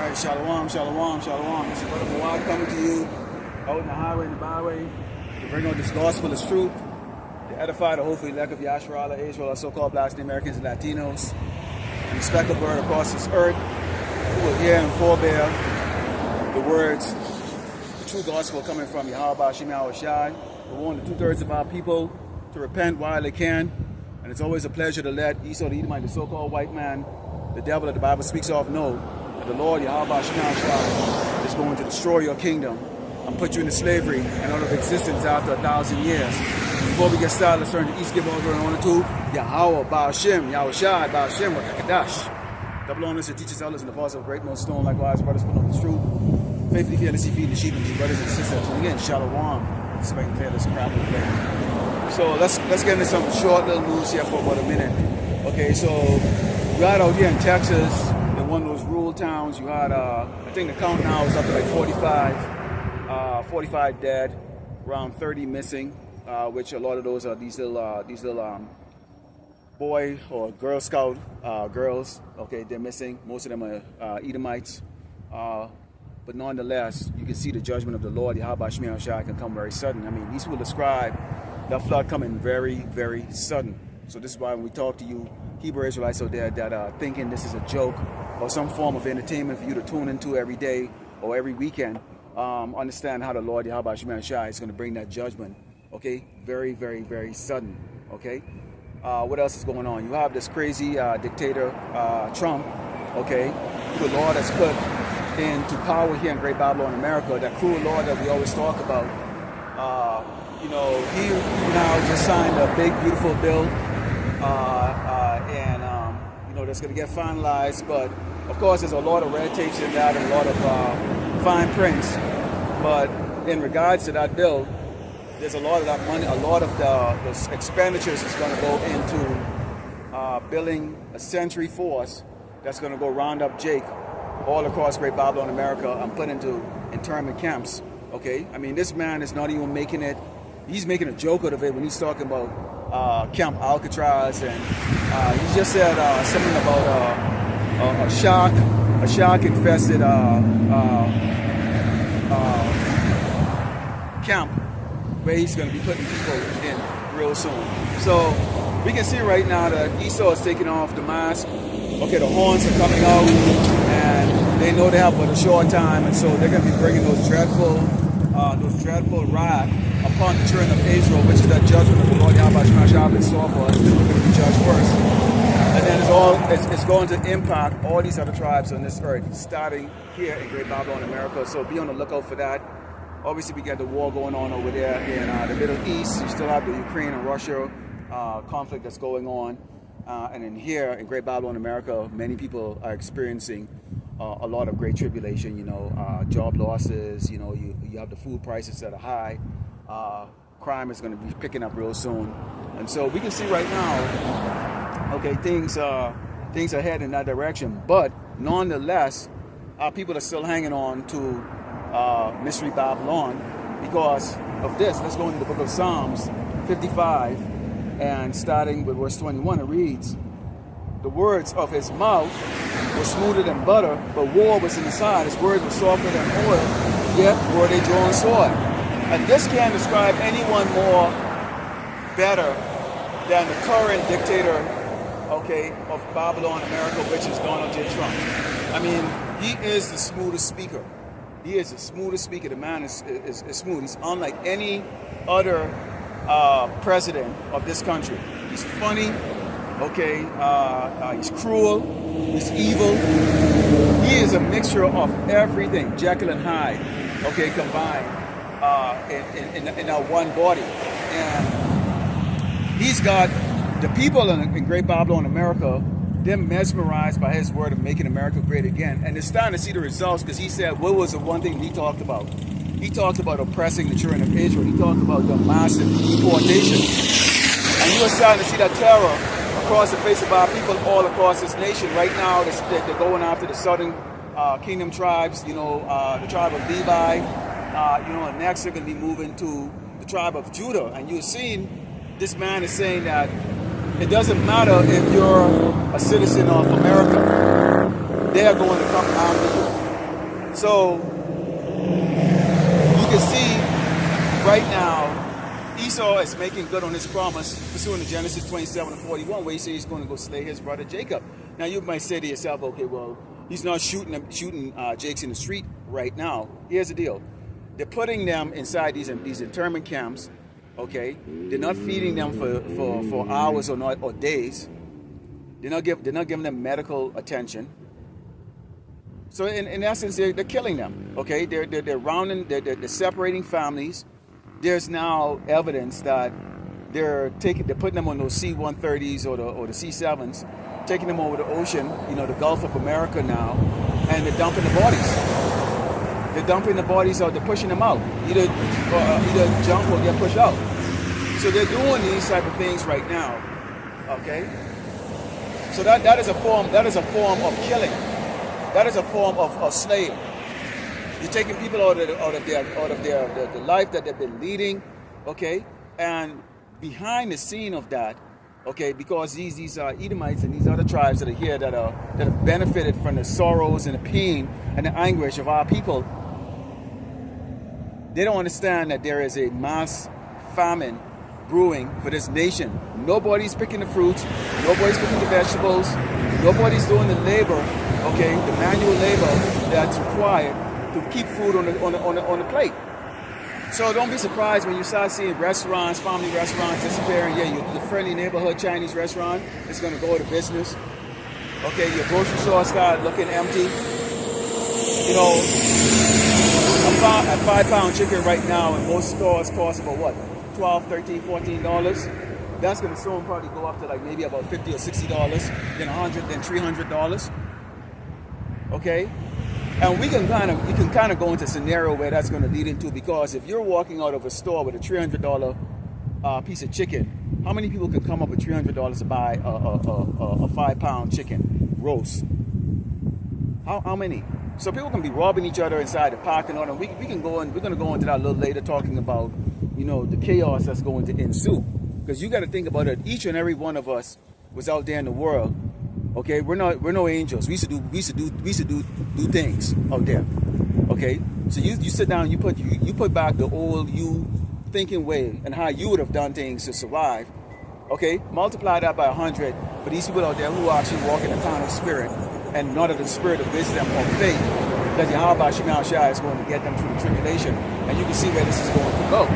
Alright, shalom, shalom, shalom. This is Brother Muad coming to you out in the highway and the byway to bring out this gospel as truth, to edify the hopefully elect of Yasharala, Israel, our so-called Blacks, Americans, and Latinos, and the speckled word across this earth, who will hear and forbear the words, the true gospel coming from Yahweh Shem Shai. We want the 2/3 of our people to repent while they can, and it's always a pleasure to let Esau the Edomite, the so-called white man, the devil that the Bible speaks of, know that the Lord Yahweh Shem Shai is going to destroy your kingdom and put you into slavery and out of existence after 1,000 years. Before we get started, let's turn to East Gibber over and on to Yahweh Ba'ashem, Yahweh Shai, Ba'ashem, Rakakadash. Double honors to teachers, elders, and the Paso of Great Millstone, likewise, brothers, put on this truth. Faithfully, fearlessly feeding the sheep and the brothers and sisters. And again, shalom. Expect to clear this crap of the So let's get into some short little news here for about a minute. Okay, so right out here in Texas, in one of those rural towns, you had, I think the count now is up to like 45 dead, around 30 missing, which a lot of those are these little boy or Girl Scout girls. Okay, they're missing. Most of them are Edomites. But nonetheless, you can see the judgment of the Lord, Yahweh Shem Shai, can come very sudden. I mean, these will describe that flood coming very, very sudden. So this is why when we talk to you Hebrew Israelites out there that are thinking this is a joke or some form of entertainment for you to tune into every day or every weekend, understand how the Lord Yahweh Shem Shai is going to bring that judgment. Okay, very, very, very sudden. Okay, what else is going on? You have this crazy dictator Trump. Okay, who the Lord has put into power here in Great Babylon, America. That cruel Lord that we always talk about. You know, he now just signed a big, beautiful bill, and you know, that's going to get finalized. But of course, there's a lot of red tapes in that, and a lot of fine prints. But in regards to that bill, there's a lot of that money, a lot of the expenditures is going to go into building a sentry force that's going to go round up Jake all across Great Babylon, America, and put into internment camps. Okay, I mean, this man is not even making it. He's making a joke out of it when he's talking about Camp Alcatraz, and he just said something about a shark infested camp where he's going to be putting people in real soon. So we can see right now that Esau is taking off the mask. Okay, the horns are coming out, and they know they have but a short time, and so they're going to be bringing those dreadful wrath upon the children of Israel, which is that judgment of the Lord Yahweh Shem Shai in store for us. Then we're going to be judged first, and then it's going to impact all these other tribes on this earth, starting here in Great Babylon, America. So be on the lookout for that. Obviously, we got the war going on over there in the Middle East. You still have the Ukraine and Russia conflict that's going on. And in here in Great Babylon, America, many people are experiencing a lot of great tribulation. You know, job losses. You know, you have the food prices that are high. Crime is going to be picking up real soon, and so we can see right now. Okay, things are heading in that direction, but nonetheless, our people are still hanging on to Mystery Babylon because of this. Let's go into the book of Psalms 55. And starting with verse 21, it reads, "The words of his mouth were smoother than butter, but war was in his side. His words were softer than oil, yet were they drawn sword." And this can't describe anyone more better than the current dictator, okay, of Babylon, America, which is Donald J. Trump. I mean, he is the smoothest speaker. He is the smoothest speaker. The man is smooth. He's unlike any other president of this country. He's funny, okay, he's cruel, he's evil. He is a mixture of everything, Jekyll and Hyde, okay, combined in that one body. And he's got the people in Great Babylon, America, they're mesmerized by his word of making America great again. And they're starting to see the results because he said, what was the one thing he talked about? He talked about oppressing the children of Israel. He talked about the massive deportation. And you are starting to see that terror across the face of our people all across this nation. Right now, they're going after the southern kingdom tribes, you know, the tribe of Levi. You know, and next they're going to be moving to the tribe of Judah. And you're seeing this man is saying that it doesn't matter if you're a citizen of America. They are going to come after you. So you can see right now, Esau is making good on his promise, pursuant to Genesis 27:41, where he says he's going to go slay his brother Jacob. Now you might say to yourself, okay, well, he's not shooting Jakes in the street right now. Here's the deal: they're putting them inside these internment camps. Okay, they're not feeding them for hours or days. They're not giving them medical attention. So in essence, they're killing them. Okay, they're separating families. There's now evidence that they're putting them on those C-130s or the C-7s, taking them over the ocean, the Gulf of America now, and they're dumping the bodies. They're dumping the bodies, or they're pushing them out. Either jump or get pushed out. So they're doing these type of things right now. Okay. So that is a form of killing. That is a form of slaying. You're taking people out of the life that they've been leading, okay? And behind the scene of that, okay, because these Edomites and these other tribes that are here that have benefited from the sorrows and the pain and the anguish of our people, they don't understand that there is a mass famine brewing for this nation. Nobody's picking the fruits, nobody's picking the vegetables, nobody's doing the labor, okay, the manual labor that's required to keep food on the plate. So don't be surprised when you start seeing restaurants, family restaurants disappearing. Yeah, your friendly neighborhood Chinese restaurant is going to go out of business. Okay, your grocery store start looking empty. A 5-pound chicken right now in most stores costs about what, $12, $13, $14. That's going to soon probably go up to like maybe about $50 or $60, then $100, then $300. Okay. And we can kind of go into a scenario where that's going to lead into, because if you're walking out of a store with a $300 piece of chicken, how many people can come up with $300 to buy a 5-pound chicken roast? How many? So people can be robbing each other inside the parking lot, and we can go in. We're going to go into that a little later, talking about the chaos that's going to ensue. Because you got to think about it. Each and every one of us was out there in the world. Okay, we're no angels. We used to do things out there. Okay, so you sit down, you put back the old you thinking way and how you would have done things to survive. Okay, multiply that by 100 for these people out there who actually walk in the carnal spirit and not of the spirit of wisdom or faith that Yahweh Shema Shai is going to get them through the tribulation, and you can see where this is going to go.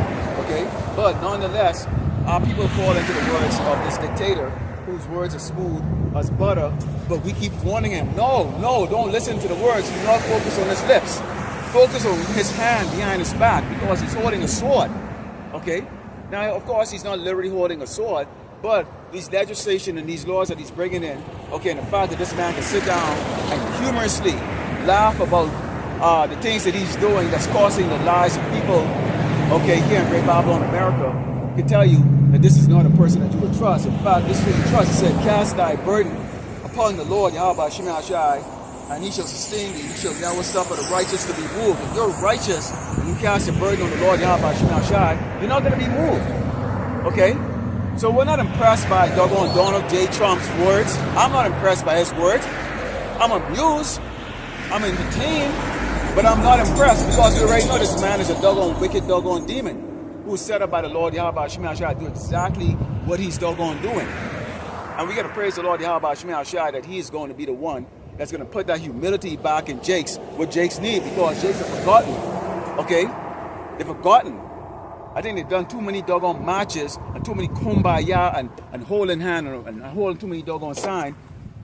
Okay, but nonetheless, our people fall into the words of this dictator, whose words are smooth as butter, but we keep warning him, no, don't listen to the words. Do not focus on his lips. Focus on his hand behind his back, because he's holding a sword. Okay? Now, of course, he's not literally holding a sword, but these legislation and these laws that he's bringing in, okay, and the fact that this man can sit down and humorously laugh about the things that he's doing that's costing the lives of people, okay, here in Great Babylon, America, can tell you that this is not a person that you would trust. In fact, this is who you trust. It said, cast thy burden upon the Lord, Yahweh Shema Shai, and he shall sustain thee. He shall never suffer the righteous to be moved. If you're righteous and you cast your burden on the Lord, Yahweh Shema Shai, you're not going to be moved. Okay? So we're not impressed by doggone Donald J. Trump's words. I'm not impressed by his words. I'm amused. I'm entertained. But I'm not impressed, because we already know this man is a doggone wicked doggone demon who was set up by the Lord Yahweh Shema Shai to do exactly what he's doggone doing. And we got to praise the Lord Yahweh Shema Shai that he is going to be the one that's going to put that humility back in Jakes, what Jakes need, because Jakes have forgotten. Okay? They've forgotten. I think they've done too many doggone matches and too many kumbaya and holding hand and holding too many doggone signs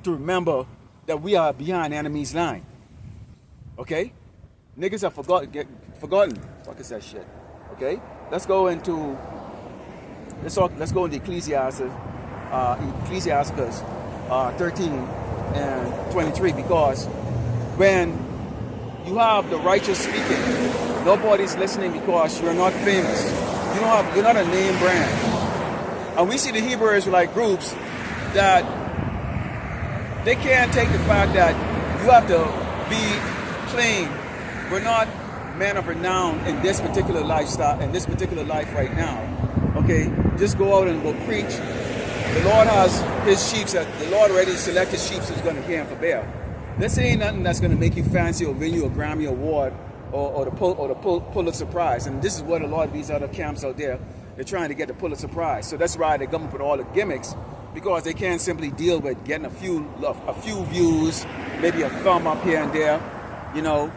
to remember that we are behind enemy's line. Okay? Niggas have forgotten. Fuck is that shit? Okay? Let's go into Ecclesiastes 13 and 23, because when you have the righteous speaking, nobody's listening because you're not famous. You're not a name brand. And we see the Hebrew Israelite groups that they can't take the fact that you have to be plain. We're not men of renown in this particular lifestyle, in this particular life right now. Okay, just go out and go preach. The Lord has his sheep that the Lord already selected sheep who's going to hear him for bear. This ain't nothing that's going to make you fancy or win you a Grammy Award or the Pulitzer Prize. And this is what a lot of these other camps out there, they're trying to get the Pulitzer Prize. So that's why they come up with all the gimmicks, because they can't simply deal with getting a few views, maybe a thumb up here and there. You know,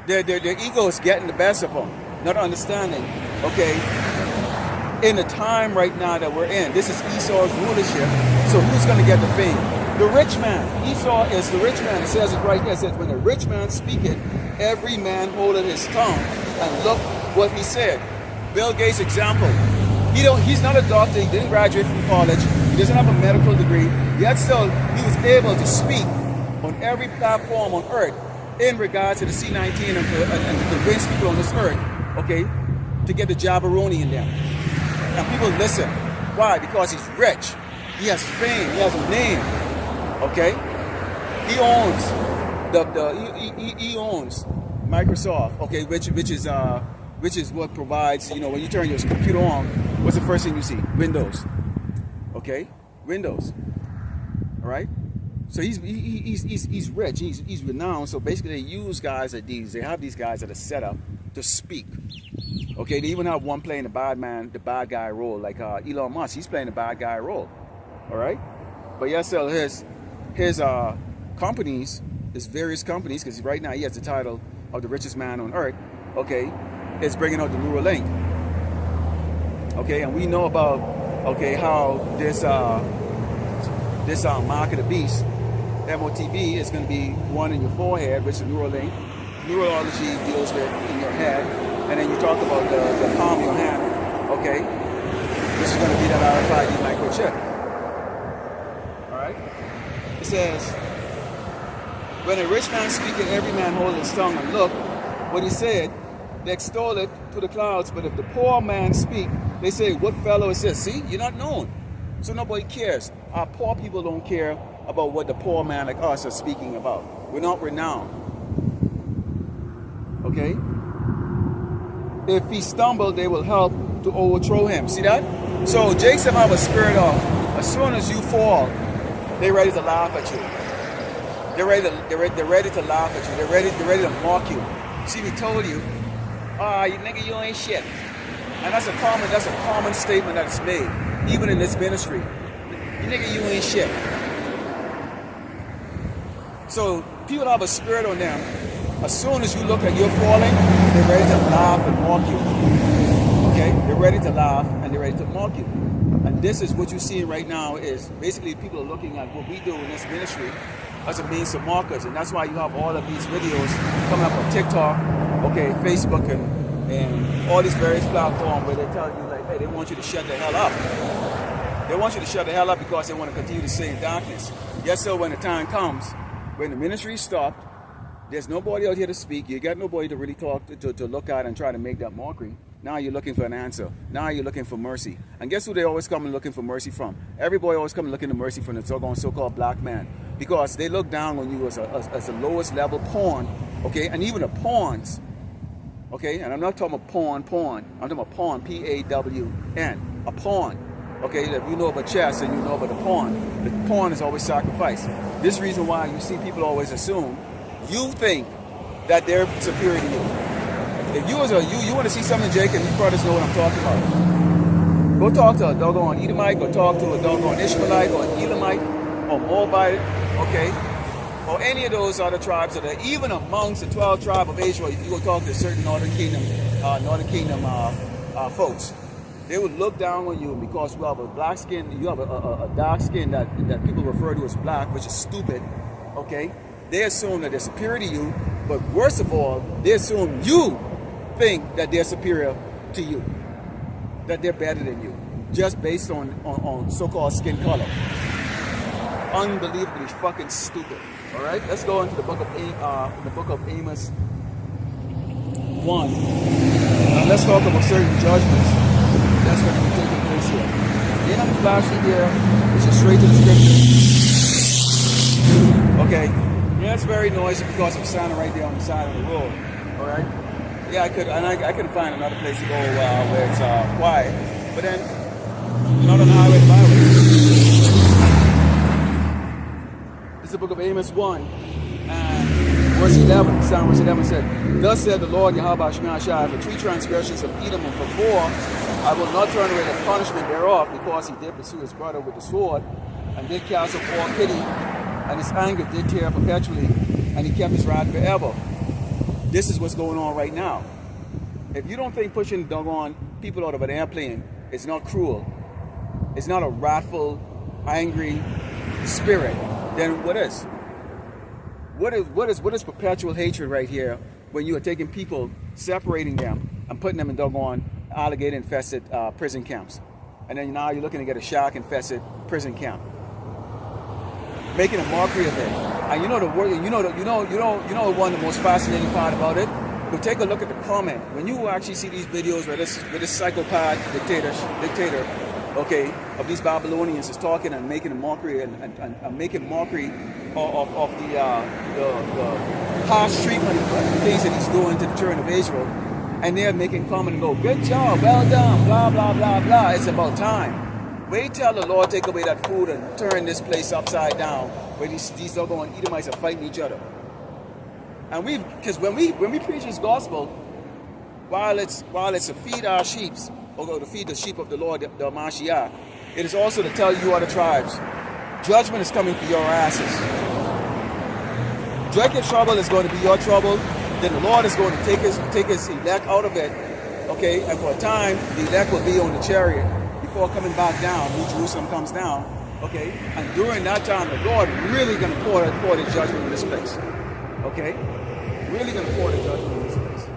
their ego is getting the best of them, not understanding, okay, in the time right now that we're in, this is Esau's rulership, so who's going to get the fame? The rich man. Esau is the rich man. It says it right there. It says, when the rich man speaketh, every man holdeth his tongue, and look what he said. Bill Gates' example. He's not a doctor. He didn't graduate from college. He doesn't have a medical degree. Yet still, he was able to speak on every platform on earth in regards to the C-19 and to convince people on this earth, okay, to get the jabberoni in them. And people listen. Why? Because he's rich. He has fame. He has a name. Okay, he owns he owns Microsoft. Okay, which is what provides, you know, when you turn your computer on, what's the first thing you see? Windows. Okay, Windows. All right. So he's rich. He's renowned. So basically, they use guys like these. They have these guys that are set up to speak. Okay, they even have one playing the bad guy role, like Elon Musk. He's playing the bad guy role. All right, but yes, so his companies, his various companies, because right now he has the title of the richest man on earth, okay, is bringing out the Neuralink. Okay, and we know about, okay, how this mark of the beast, MOTB, is going to be one in your forehead, which is Neuralink. Neurology deals with in your head, and then you talk about the palm of your hand, okay, which is going to be that RFID microchip. It says, when a rich man speaketh, every man hold his tongue, and look what he said, they extol it to the clouds. But if the poor man speak, they say, what fellow is this? See, you're not known, so nobody cares. Our poor people don't care about what the poor man like us are speaking about. We're not renowned. Okay? If he stumble, they will help to overthrow him. See that? So Jason have a spirit of, as soon as you fall, they're ready to laugh at you. They're ready to laugh at you. They're ready to mock you. See, we told you, you nigga, you ain't shit. And that's a common statement that's made, even in this ministry. You nigga, you ain't shit. So people have a spirit on them. As soon as you look at you're falling, they're ready to laugh and mock you. Okay? They're ready to laugh and they're ready to mock you. And this is what you're seeing right now, is basically people are looking at what we do in this ministry as a means to mock us. And that's why you have all of these videos coming up on TikTok, okay, Facebook, and all these various platforms where they tell you, like, hey, they want you to shut the hell up. They want you to shut the hell up because they want to continue to stay in darkness. Yes, so when the time comes, when the ministry is stopped, there's nobody out here to speak. You got nobody to really talk to look at and try to make that mockery. Now you're looking for an answer. Now you're looking for mercy. And guess who they always come and looking for mercy from? Everybody always come looking for mercy from the so-called black man. Because they look down on you as a lowest level pawn, okay? And even the pawns, okay? And I'm not talking about pawn. I'm talking about pawn, P-A-W-N, a pawn. Okay, if you know about chess and you know about the pawn is always sacrificed. This is the reason why you see people always assume you think that they're superior to you. If you want to see something, Jake, and you brothers know what I'm talking about. Go talk to a doggone Edomite, go talk to a doggone Ishmaelite or an Elamite or Moabite, okay? Or any of those other tribes that are even amongst the 12 tribe of Israel. If you go talk to certain Northern Kingdom folks, they would look down on you because you have a black skin, you have a dark skin that people refer to as black, which is stupid, okay? They assume that they're superior to you, but worst of all, they assume you think that they're superior to you, that they're better than you, just based on so-called skin color. Unbelievably fucking stupid. All right, let's go into the book of Amos 1, and let's talk about certain judgments that's going to be taking place here. Then I'm flashing here, which is straight to the scripture. Okay, yeah, it's very noisy because I'm standing right there on the side of the road. All right. Yeah, I couldn't find another place to go where it's quiet. But then, not on the highway, byway. This is the book of Amos 1, And verse 11, Psalm verse 11 said, Thus said the Lord Yahweh Shema Shai, for 3 transgressions of Edom and for 4, I will not turn away the punishment thereof, because he did pursue his brother with the sword, and did cast off all pity, and his anger did tear perpetually, and he kept his wrath forever. This is what's going on right now. If you don't think pushing doggone people out of an airplane is not cruel, it's not a wrathful, angry spirit, then what is? What is perpetual hatred right here when you are taking people, separating them, and putting them in doggone alligator-infested prison camps, and then now you're looking to get a shark-infested prison camp, making a mockery of it. And you know one of the most fascinating part about it. But take a look at the comment when you actually see these videos where this psychopath dictator, okay, of these Babylonians is talking and making a mockery and making mockery of the harsh treatment and things that he's doing to the children of Israel, and they're making comment and go, good job, well done, blah blah blah blah. It's about time. Wait till the Lord take away that food and turn this place upside down, where these doggone Edomites are fighting each other. And because when we preach this gospel, while it's to feed our sheep, or to feed the sheep of the Lord, the Mashiach, it is also to tell you other tribes, judgment is coming for your asses. Jacob trouble is going to be your trouble. Then the Lord is going to take his elect out of it, okay? And for a time, the elect will be on the chariot before coming back down. New Jerusalem comes down, okay? And during that time, the Lord really going to pour the judgment in this place, okay? Really going to pour the judgment in this place.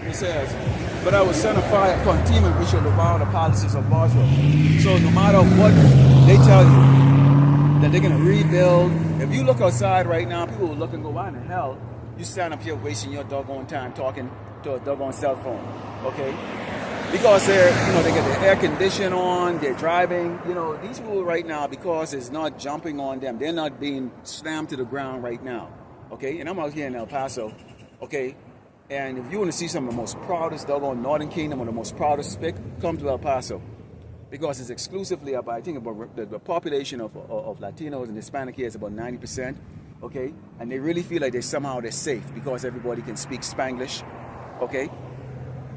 He says, but I will send a fire upon Teman, which shall devour the palaces of Bosra. So no matter what they tell you, that they're going to rebuild. If you look outside right now, people will look and go, why in the hell you stand up here wasting your doggone time talking to a doggone cell phone, okay? Because they get their air conditioning on, they're driving. These people right now, because it's not jumping on them, they're not being slammed to the ground right now, okay? And I'm out here in El Paso, okay? And if you want to see some of the most proudest doggone Northern Kingdom or the most proudest spick, come to El Paso. Because it's exclusively about, I think about the population of Latinos and Hispanic here is about 90%, okay? And they really feel like they're safe because everybody can speak Spanglish, okay?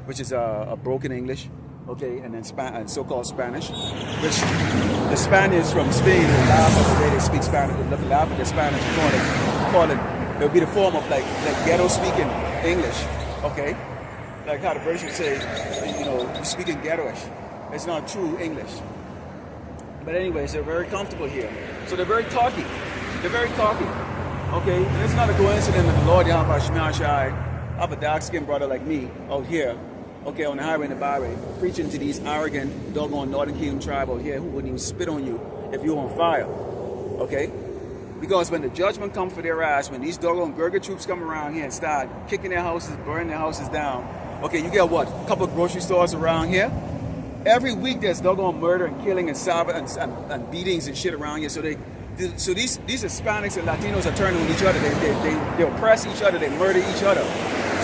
Which is a broken English, okay? And then so-called Spanish, which the Spaniards from Spain will laugh at the way they speak Spanish. They'll laugh at the Spanish and call it, it'll be the form of like ghetto speaking English, okay? Like how the British would say, you're speaking ghettoish. It's not true English. But anyways, they're very comfortable here. So they're very talky. They're very talky. Okay? And it's not a coincidence that the Lord Yahweh Shema Shai have a dark-skinned brother like me out here, okay, on the highway and the byway, preaching to these arrogant, doggone Northern Kingdom tribe out here who wouldn't even spit on you if you're on fire. Okay? Because when the judgment comes for their ass, when these doggone Gurga troops come around here and start kicking their houses, burning their houses down, okay, you get what? A couple of grocery stores around here. Every week there's doggone murder and killing and beatings and shit around here. So these Hispanics and Latinos are turning on each other. They oppress each other. They murder each other.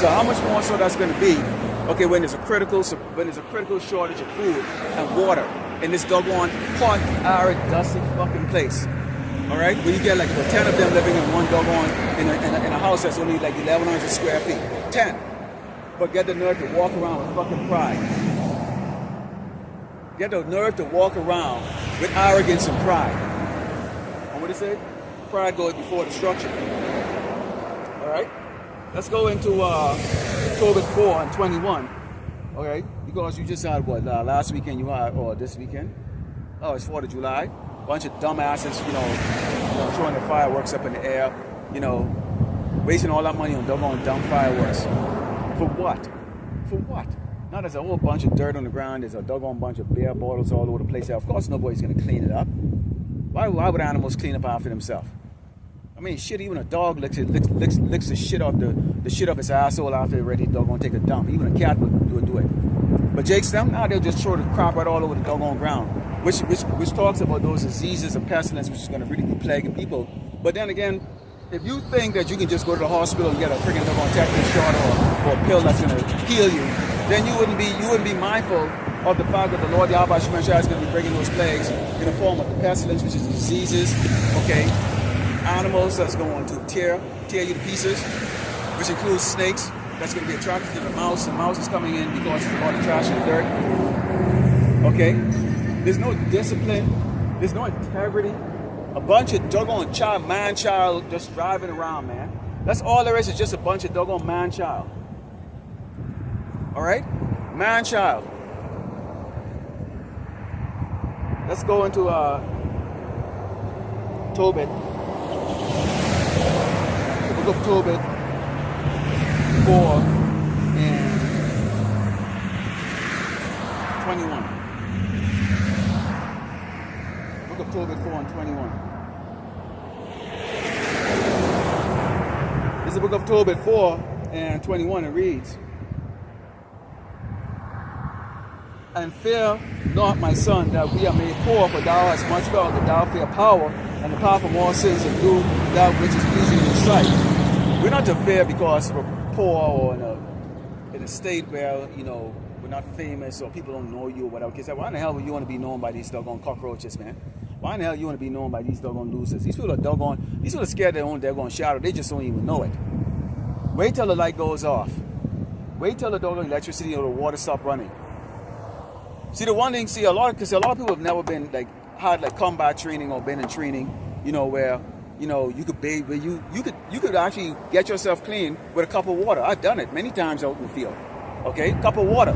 So how much more so that's going to be? Okay, when there's a critical shortage of food and water in this doggone hot, arid, dusty fucking place. All right, when you get like 10 of them living in one doggone in a house that's only like 1,100 square feet, 10, but get the nerve to walk around with fucking pride. Get the nerve to walk around with arrogance and pride. And what it said? Pride goes before destruction. All right? Let's go into October 4 and 21. All right? Because you just had what? Last weekend you had, or this weekend? Oh, it's 4th of July. Bunch of dumbasses, throwing their fireworks up in the air, wasting all that money on dumb fireworks. For what? For what? Now there's a whole bunch of dirt on the ground. There's a doggone bunch of beer bottles all over the place. Of course, nobody's going to clean it up. Why would animals clean up after themselves? I mean, shit, even a dog licks the shit off the shit off its asshole after they're ready to doggone take a dump. Even a cat would do it. But Jake's them, now they'll just throw the crap right all over the doggone ground. Which talks about those diseases and pestilence, which is going to really be plaguing people. But then again, if you think that you can just go to the hospital and get a freaking doggone tetanus shot or a pill that's going to heal you, then you wouldn't be mindful of the fact that the Lord Yahweh Shema Shai is going to be bringing those plagues in the form of the pestilence, which is diseases, okay, animals that's going to tear you to pieces, which includes snakes. That's going to be attracted to the mouse. The mouse is coming in because of all the trash and dirt. Okay? There's no discipline. There's no integrity. A bunch of doggone man-child just driving around, man. That's all there is just a bunch of doggone man-child. All right? Man-child. Let's go into Tobit. The book of Tobit 4 and 21. Book of Tobit 4 and 21. This is the book of Tobit 4 and 21. It reads, "And fear not, my son, that we are made poor, for thou hast much wealth, that thou fear power, and the power from all sins, and do that which is pleasing in your sight." We're not to fear because we're poor or in a state where, you know, we're not famous or people don't know you or whatever. Because why in the hell would you want to be known by these doggone cockroaches, man? Why in the hell you want to be known by these doggone losers? These people are scared of their own doggone shadow. They just don't even know it. Wait till the light goes off. Wait till the doggone electricity or the water stop running. See, the one thing, a lot of people have never been had combat training or been in training, you know, where, you know, you could bathe, where you could actually get yourself clean with a cup of water. I've done it many times out in the field. Okay, cup of water.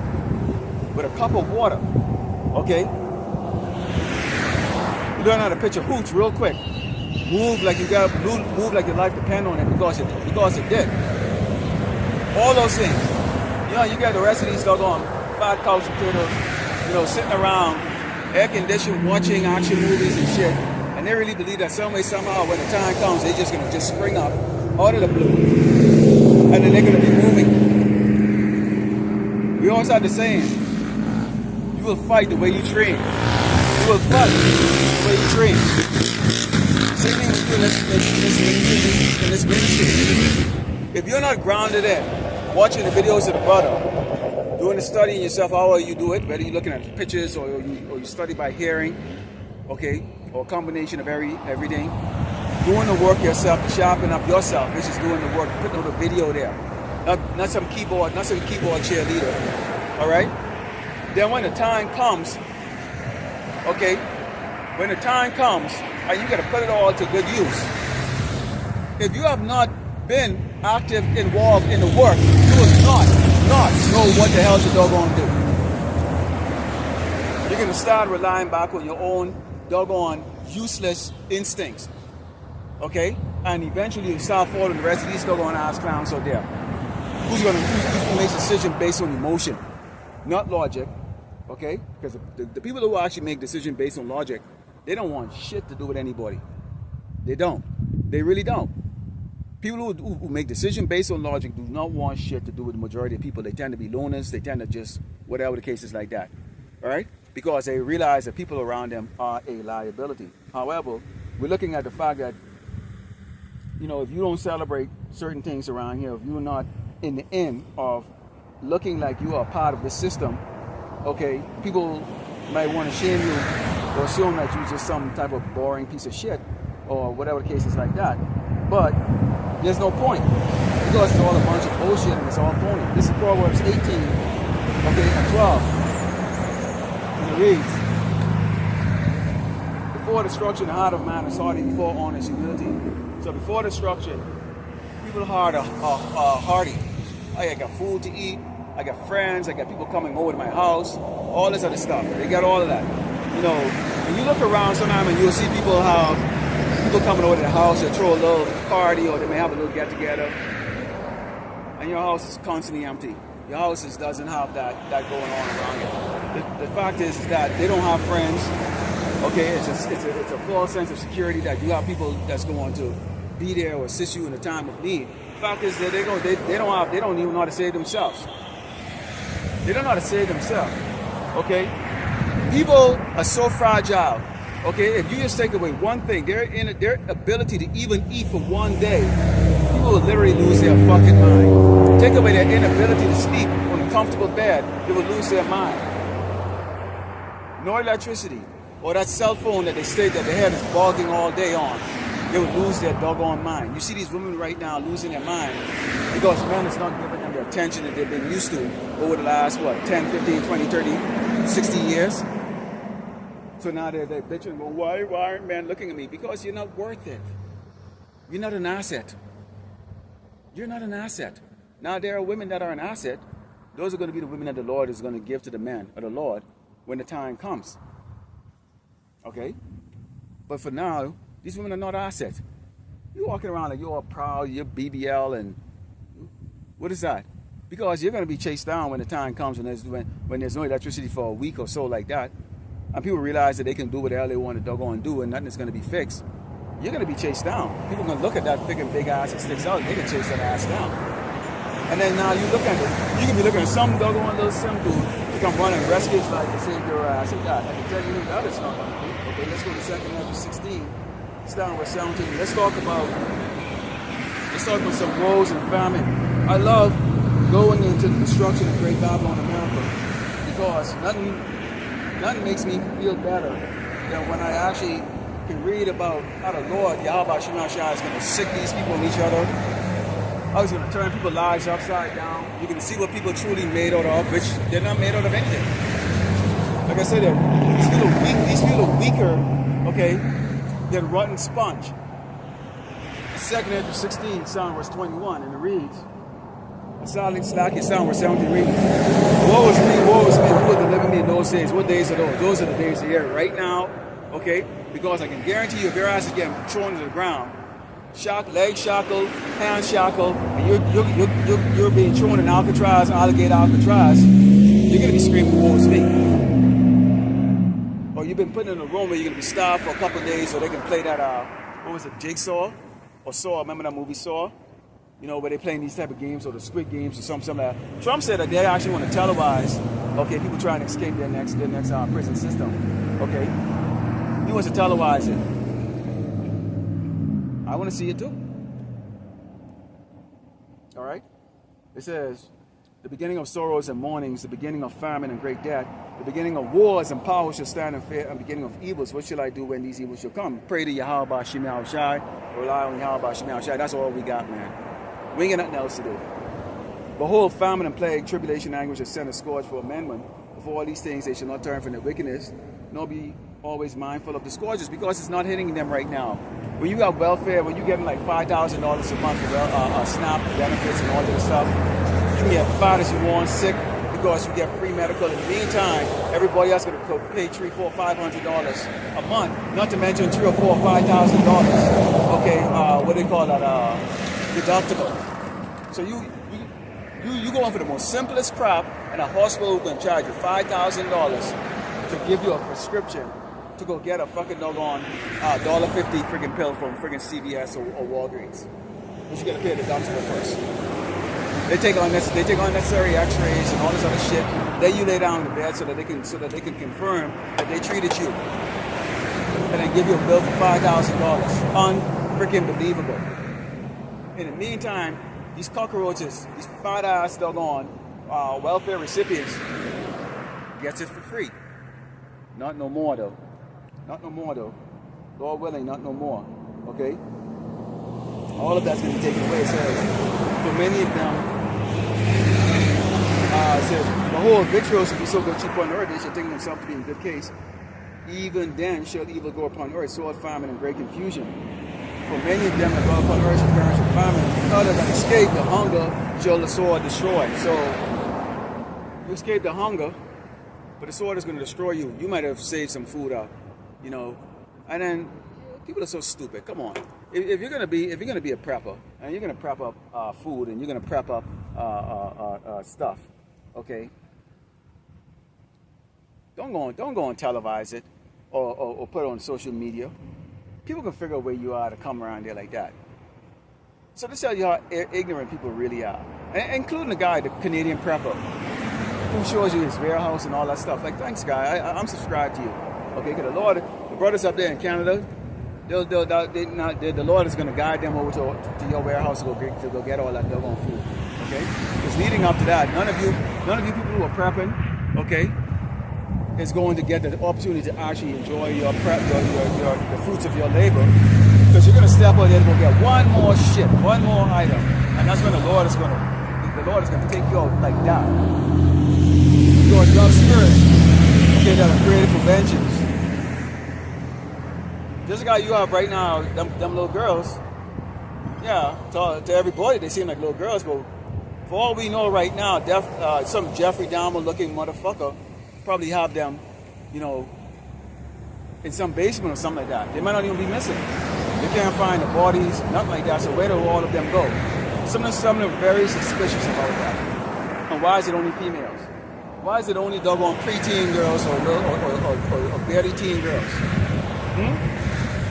With a cup of water. Okay. You learn how to pitch a hooch real quick. Move like your life depends on it because it did. All those things. You know, you get the rest of these doggone fat couch potatoes, you know, sitting around, air conditioned, watching action movies and shit, and they really believe that some way, somehow, when the time comes, they're just gonna just spring up out of the blue, and then they're gonna be moving. We always have the saying, you will fight the way you train. You will fight the way you train. Same thing with you in this ministry. If you're not grounded in watching the videos of the brother, doing the studying yourself, however you do it, whether you're looking at pictures or you study by hearing, okay, or a combination of everything, doing the work yourself to sharpen up yourself, which is doing the work, putting on the video there, not some keyboard cheerleader, all right? Then when the time comes, okay, when the time comes, and you got to put it all to good use. If you have not been active, involved in the work, you will not know what the hell you're doggone do. You're going to start relying back on your own doggone useless instincts. Okay? And eventually you start following the rest of these doggone ass clowns out there. Who's going to make a decision based on emotion, not logic. Okay? Because the people who actually make decisions based on logic, they don't want shit to do with anybody. They don't. They really don't. People who make decisions based on logic do not want shit to do with the majority of people. They tend to be loners. They tend to just, whatever the case is like that. All right? Because they realize that people around them are a liability. However, we're looking at the fact that, you know, if you don't celebrate certain things around here, if you're not in the end of looking like you are part of the system, okay, people might want to shame you or assume that you're just some type of boring piece of shit or whatever the case is like that. But there's no point because it's all a bunch of bullshit and it's all phony. This is Proverbs 18, okay, and 12. And it reads, "Before destruction, the heart of man is hardy, before honest humility." So before destruction, people's heart are hardy. I got food to eat. I got friends. I got people coming over to my house. All this other stuff. They got all of that. You know, when you look around sometimes and you'll see people coming over to the house, they'll throw a little party or they may have a little get together, and your house is constantly empty. Your house doesn't have that going on around you. The fact is that they don't have friends. Okay, it's a false sense of security that you have people that's going to be there or assist you in a time of need. The fact is that they don't even know how to save themselves. They don't know how to save themselves. Okay, people are so fragile. Okay, if you just take away one thing, their ability to even eat for one day, people will literally lose their fucking mind. Take away their inability to sleep on a comfortable bed, they will lose their mind. No electricity, or that cell phone that they state that their head is bogging all day on. they would lose their doggone mind. You see these women right now losing their mind because men is not giving them the attention that they've been used to over the last, what, 10, 15, 20, 30, 60 years? So now they're bitching and going, why aren't men looking at me? Because you're not worth it. You're not an asset. You're not an asset. Now there are women that are an asset. Those are going to be the women that the Lord is going to give to the men of the Lord when the time comes. Okay? But for now, these women are not assets. You're walking around like you're all proud, you're BBL, and what is that? Because you're going to be chased down when the time comes, when there's no electricity for a week or so like that, and people realize that they can do what the hell they want to doggone do and nothing is going to be fixed. You're going to be chased down. People are going to look at that big ass that sticks out, they can chase that ass down. And then now you look at it, you can be looking at some doggone little sim dude to come run and rescue like to save your ass. And God, I can tell you who that is not going to do. Okay, let's go to 2nd Ezra 16. It's down with 17. Let's talk about some woes and famine. I love going into the destruction of Great Babylon, America, because nothing makes me feel better than when I actually can read about how the Lord, Yahweh Shema Shai, is going to sick these people and each other. How he's going to turn people's lives upside down. You're going to see what people are truly made out of, which they're not made out of anything. Like I said, these people are weaker, okay, than rotten sponge. 2nd Ezra 16, Psalm verse 21, and it reads, a silent slack is Psalm verse 17 reads, woe is me, who will deliver me in those days? What days are those? Those are the days of the year right now, okay? Because I can guarantee you if your ass is getting thrown to the ground, leg shackled, hand shackled, and you're being thrown in Alcatraz, alligator Alcatraz, you're going to be screaming, woe is me. Or you've been put in a room where you're going to be starved for a couple of days so they can play that, what was it, Jigsaw? Or Saw, remember that movie Saw? You know, where they're playing these type of games, or the Squid Games, or something like that. Trump said that they actually want to televise, okay, people trying to escape their next prison system, okay? He wants to televise it. I want to see it too. All right? It says, the beginning of sorrows and mournings, the beginning of famine and great death, the beginning of wars and power shall stand in fear, and the beginning of evils. What shall I do when these evils shall come? Pray to Yahweh Shema Shai, rely on Yahweh Shema Shai. That's all we got, man. We ain't got nothing else to do. Behold, famine and plague, tribulation, anguish, and send a scourge for amendment. For all these things they shall not turn from their wickedness, nor be always mindful of the scourges, because it's not hitting them right now. When you got welfare, when you're getting like $5,000 a month for SNAP benefits and all that stuff, you can get fat as you want, sick, because you get free medical. In the meantime, everybody else going to pay $300, $400, $500 a month, not to mention $3,000 or $4,000 or $5,000. Okay, what do they call that? Deductible. So you going for the most simplest crap, and a hospital is going to charge you $5,000 to give you a prescription to go get a fucking doggone $1.50 friggin' pill from friggin' CVS or Walgreens. But you got to pay the deductible first. They take unnecessary X-rays and all this other shit. Then you lay down in the bed so that they can confirm that they treated you, and then give you a bill for $5,000. Unfreaking believable. In the meantime, these cockroaches, these fat ass doggone welfare recipients, gets it for free. Not no more though. Not no more though. Lord willing, not no more. Okay. All of that's going to be taken away. It says, for many of them, it says, behold, victuals shall be so good cheap upon earth, they shall think themselves to be in good case. Even then shall evil go upon earth, sword, famine, and great confusion. For many of them that dwell upon earth shall perish with famine. Other than escape the hunger shall the sword destroy. So, you escape the hunger, but the sword is going to destroy you. You might have saved some food up, you know. And then, people are so stupid. Come on. If you're gonna be a prepper, and you're gonna prep up food, and you're gonna prep up stuff, okay? Don't go and televise it, or put it on social media. People can figure out where you are to come around there like that. So this tells you how ignorant people really are, including the guy, the Canadian prepper, who shows you his warehouse and all that stuff. Like, thanks, guy. I'm subscribed to you. Okay, because the brothers up there in Canada, the Lord is going to guide them over to your warehouse to go get all that doggone food. Okay? Because leading up to that, none of you people who are prepping, okay, is going to get the opportunity to actually enjoy your prep, the fruits of your labor. Because you're going to step out there to go get one more shit, one more item, and that's when the Lord is gonna take you out like that. You're a love spirit, okay, that are created for vengeance. This guy you have right now, them little girls, yeah, to everybody they seem like little girls, but for all we know right now, some Jeffrey Dahmer looking motherfucker probably have them, you know, in some basement or something like that. They might not even be missing. They can't find the bodies, nothing like that. So where do all of them go? Some of them are very suspicious about that. And why is it only females? Why is it only doggone preteen girls or barely teen girls?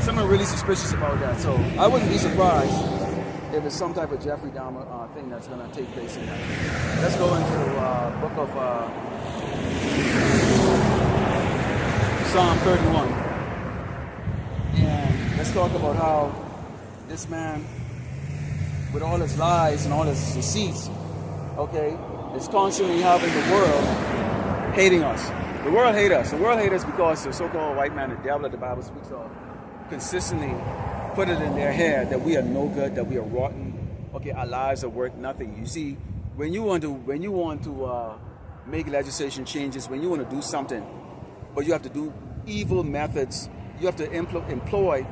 Some are really suspicious about that. So I wouldn't be surprised if it's some type of Jeffrey Dahmer thing that's going to take place in that. Let's go into the book of Psalm 31. And let's talk about how this man, with all his lies and all his deceits, okay, is constantly having the world hating us. The world hates us. The world hates us because the so-called white man, the devil that the Bible speaks of, consistently put it in their head that we are no good, that we are rotten. Okay, our lives are worth nothing. You see, when you want to make legislation changes, when you want to do something, but you have to do evil methods, you have to employ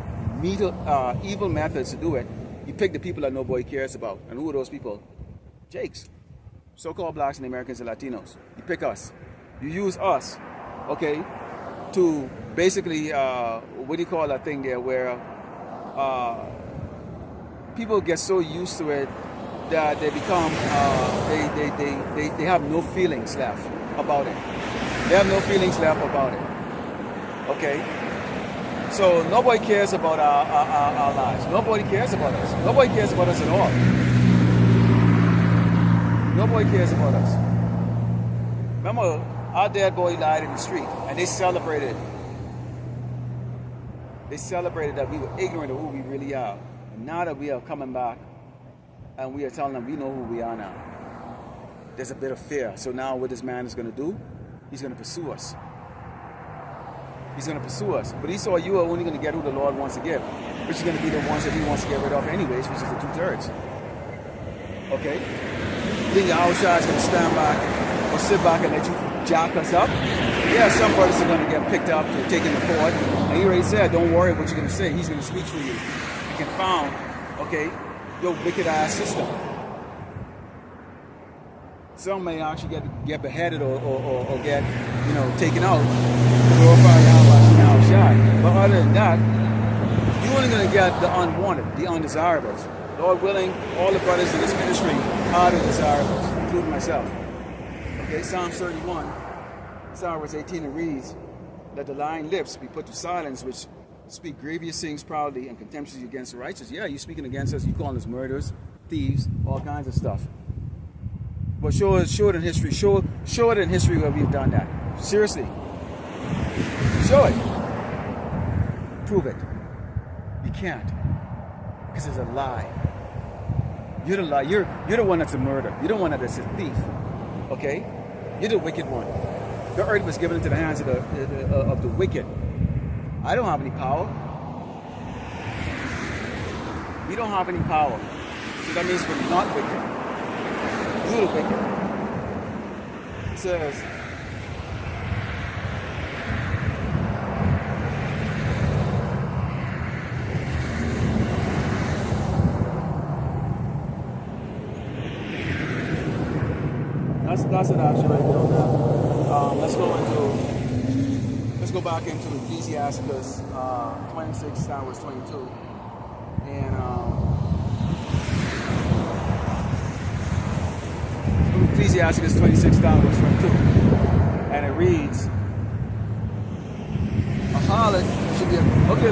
evil methods to do it. You pick the people that nobody cares about. And who are those people? Jakes. So-called blacks and Americans and Latinos. You pick us. You use us, okay, to basically, what do you call that thing there, where people get so used to it that they become, they have no feelings left about it. They have no feelings left about it. Okay? So nobody cares about our lives. Nobody cares about us. Nobody cares about us at all. Nobody cares about us. Remember, our dead boy died in the street, and they celebrated. They celebrated that we were ignorant of who we really are. And now that we are coming back, and we are telling them we know who we are now, there's a bit of fear. So now what this man is going to do, he's going to pursue us. He's going to pursue us. But he saw you are only going to get who the Lord wants to give, which is going to be the ones that he wants to get rid of anyways, which is the 2/3. Okay? You think Yahushua is going to stand back or sit back and let you jack us up? Yeah, some brothers are going to get picked up to take in the court. And he already said, don't worry what you're going to say. He's going to speak for you. You can found, okay, your wicked ass system. Some may actually get beheaded or get, you know, taken out to glorify Yahushua. But other than that, you're only going to get the unwanted, the undesirables. Lord willing, all the brothers in this ministry are the desirables, including myself. Okay, Psalms 31, Psalm verse 18, it reads, let the lying lips be put to silence, which speak grievous things proudly and contemptuously against the righteous. Yeah, you're speaking against us, you calling us murderers, thieves, all kinds of stuff. But show it in history. Show it in history where we've done that. Seriously. Show it. Prove it. You can't. Because it's a lie. You're the lie. You're the one that's a murderer. You're the one that's a thief. Okay? You're the wicked one. The earth was given into the hands of the wicked. I don't have any power. We don't have any power. So that means we're not wicked. You're the wicked. It says, that's an option right there on that. Let's go back into Ecclesiasticus 26, verse 22, and Ecclesiasticus 26, verse 22, and it reads, a harlot should be okay.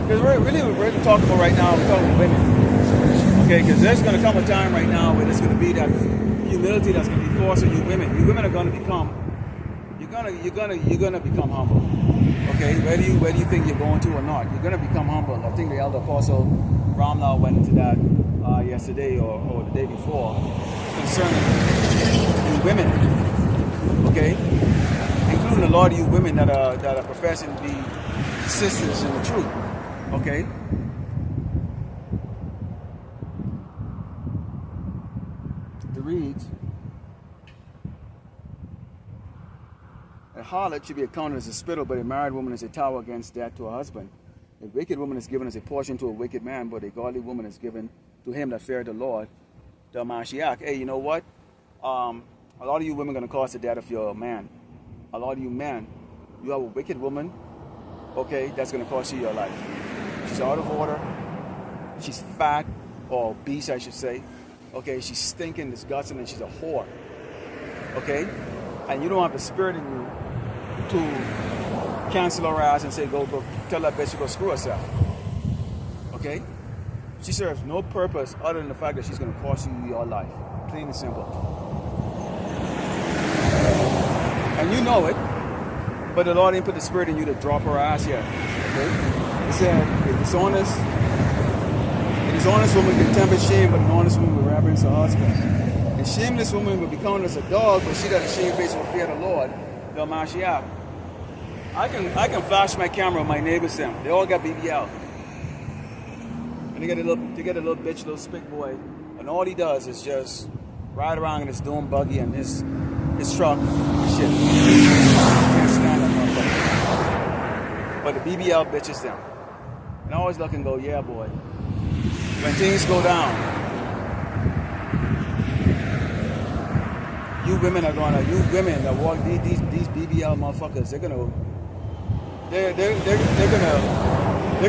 Because we're talking about right now. We're talking about women, okay? Because there's going to come a time right now where there's going to be that humility that's going to be forced on you women. You women are going to become, you're gonna become humble. Okay, whether you think you're going to or not, you're gonna become humble. I think the elder apostle Ramlal went into that yesterday or the day before concerning you women. Okay, including a lot of you women that are professing to be sisters in the truth. Okay, reads, a harlot should be accounted as a spittle, but a married woman is a tower against death to her husband. A wicked woman is given as a portion to a wicked man, but a godly woman is given to him that feareth the Lord, the Mashiach. Hey, you know what? A lot of you women are going to cause the death of your man. A lot of you men, you have a wicked woman, okay, that's going to cost you your life. She's out of order. She's fat, or obese, I should say. Okay, she's stinking, disgusting, and she's a whore. Okay? And you don't have the spirit in you to cancel her ass and say, go tell that bitch to go screw herself. Okay? She serves no purpose other than the fact that she's going to cost you your life. Plain and simple. And you know it, but the Lord didn't put the spirit in you to drop her ass yet. Okay? He said, a dishonest woman can temper shame, but an honest woman will reverence her husband. A shameless woman will be counted as a dog, but she doesn't shame face will fear the Lord, the Mashiach. I can flash my camera on my neighbors them. They all got BBL. And they get a little bitch, little spick boy, and all he does is just ride around in his dome buggy and his truck and shit. Can't stand that motherfucker. But the BBL bitches them. And I always look and go, yeah boy. When things go down, you women that walk these BBL motherfuckers, they're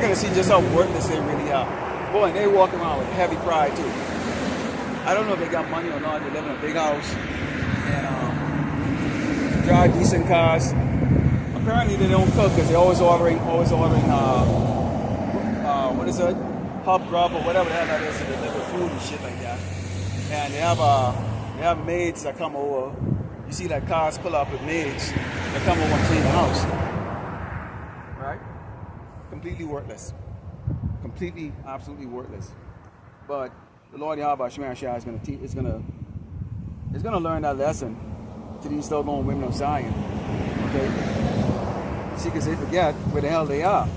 gonna see just how worthless they really are. Boy, and they walk around with heavy pride too. I don't know if they got money or not. They live in a big house and drive decent cars. Apparently they don't cook because they're always ordering what is it? Pub grub or whatever the hell that is to deliver food and shit like that. And they have maids that come over. You see that cars pull up with maids that come over and clean the house. Right? Completely worthless. Completely, absolutely worthless. But the Lord Yahweh Shemashah is gonna learn that lesson to these doggone women of Zion. Okay? See, because they forget where the hell they are.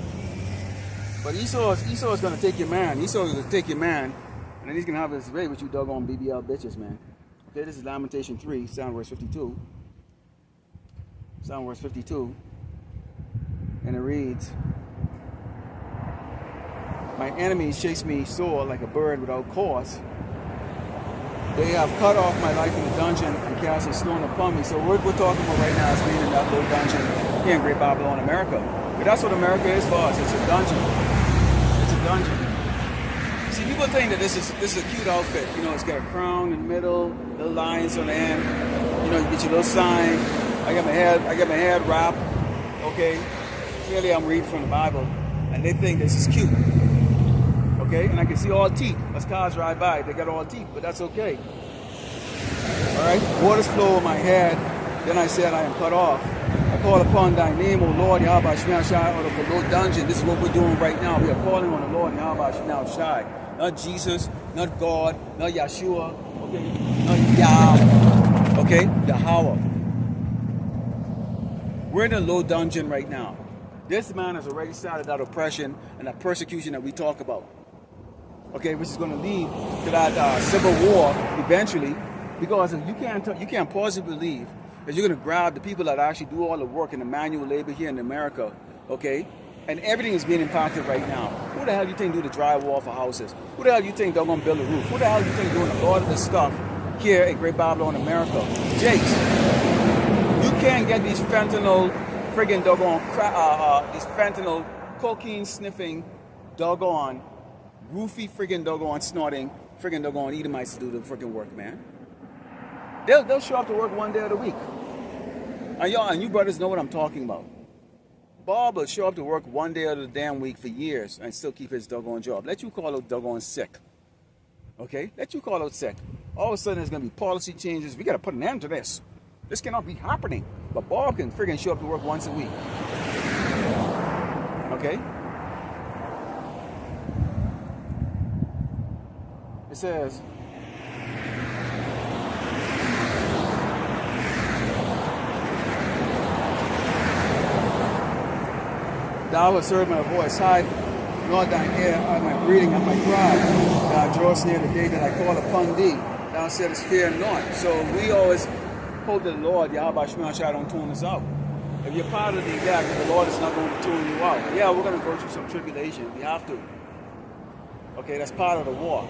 But Esau is going to take your man. Esau is going to take your man, and then he's going to have his way with you doggone BBL bitches, man. Okay, this is Lamentation 3, sound verse 52. Sound verse 52. And it reads, my enemies chase me sore like a bird without cause. They have cut off my life in the dungeon and cast a stone upon me. So what we're talking about right now is being in that little dungeon here in Great Babylon, America. But that's what America is for us. It's a dungeon. It's a dungeon. See, people think that this is a cute outfit. You know, it's got a crown in the middle, little lions on the end. You know, you get your little sign. I got my head wrapped. Okay, clearly I'm reading from the Bible, and they think this is cute. Okay, and I can see all teeth. As cars ride by, they got all teeth, but that's okay. All right, waters flow over my head. Then I said, I am cut off. I call upon thy name, O Lord, Yahweh Shemashah, out of the low dungeon. This is what we're doing right now. We are calling on the Lord, Yahweh Shemashah. Not Jesus, not God, not Yeshua, okay, not Yah, okay, Yahweh. We're in a low dungeon right now. This man has already started that oppression and that persecution that we talk about. Okay, which is going to lead to that civil war eventually, because you can't possibly believe that you're going to grab the people that actually do all the work in the manual labor here in America, okay, and everything is being impacted right now. Who the hell do you think do the drywall for houses? Who the hell do you think they're going to build a roof? Who the hell do you think doing a lot of this stuff here in Great Babylon, America? Jakes, you can't get these fentanyl friggin' doggone these fentanyl cocaine sniffing doggone roofy friggin' doggone snorting friggin' doggone Edomites to do the friggin' work, man. They'll show up to work one day of the week. And y'all and you brothers know what I'm talking about. Bob will show up to work one day of the damn week for years and still keep his doggone job. Let you call out doggone sick. Okay? Let you call out sick. All of a sudden there's gonna be policy changes. We gotta put an end to this. This cannot be happening. But Bob can friggin' show up to work once a week. Okay? It says, thou hast heard my voice, hide not thine ear at my breathing, at my cry. Thou drawest near the day that I call upon thee. Thou saidest, fear not. So we always hope that the Lord, Yahweh Shema Shai, don't tune us out. If you're part of the elect, the Lord is not going to tune you out. Yeah, we're going to go through some tribulation. We have to. Okay, that's part of the walk.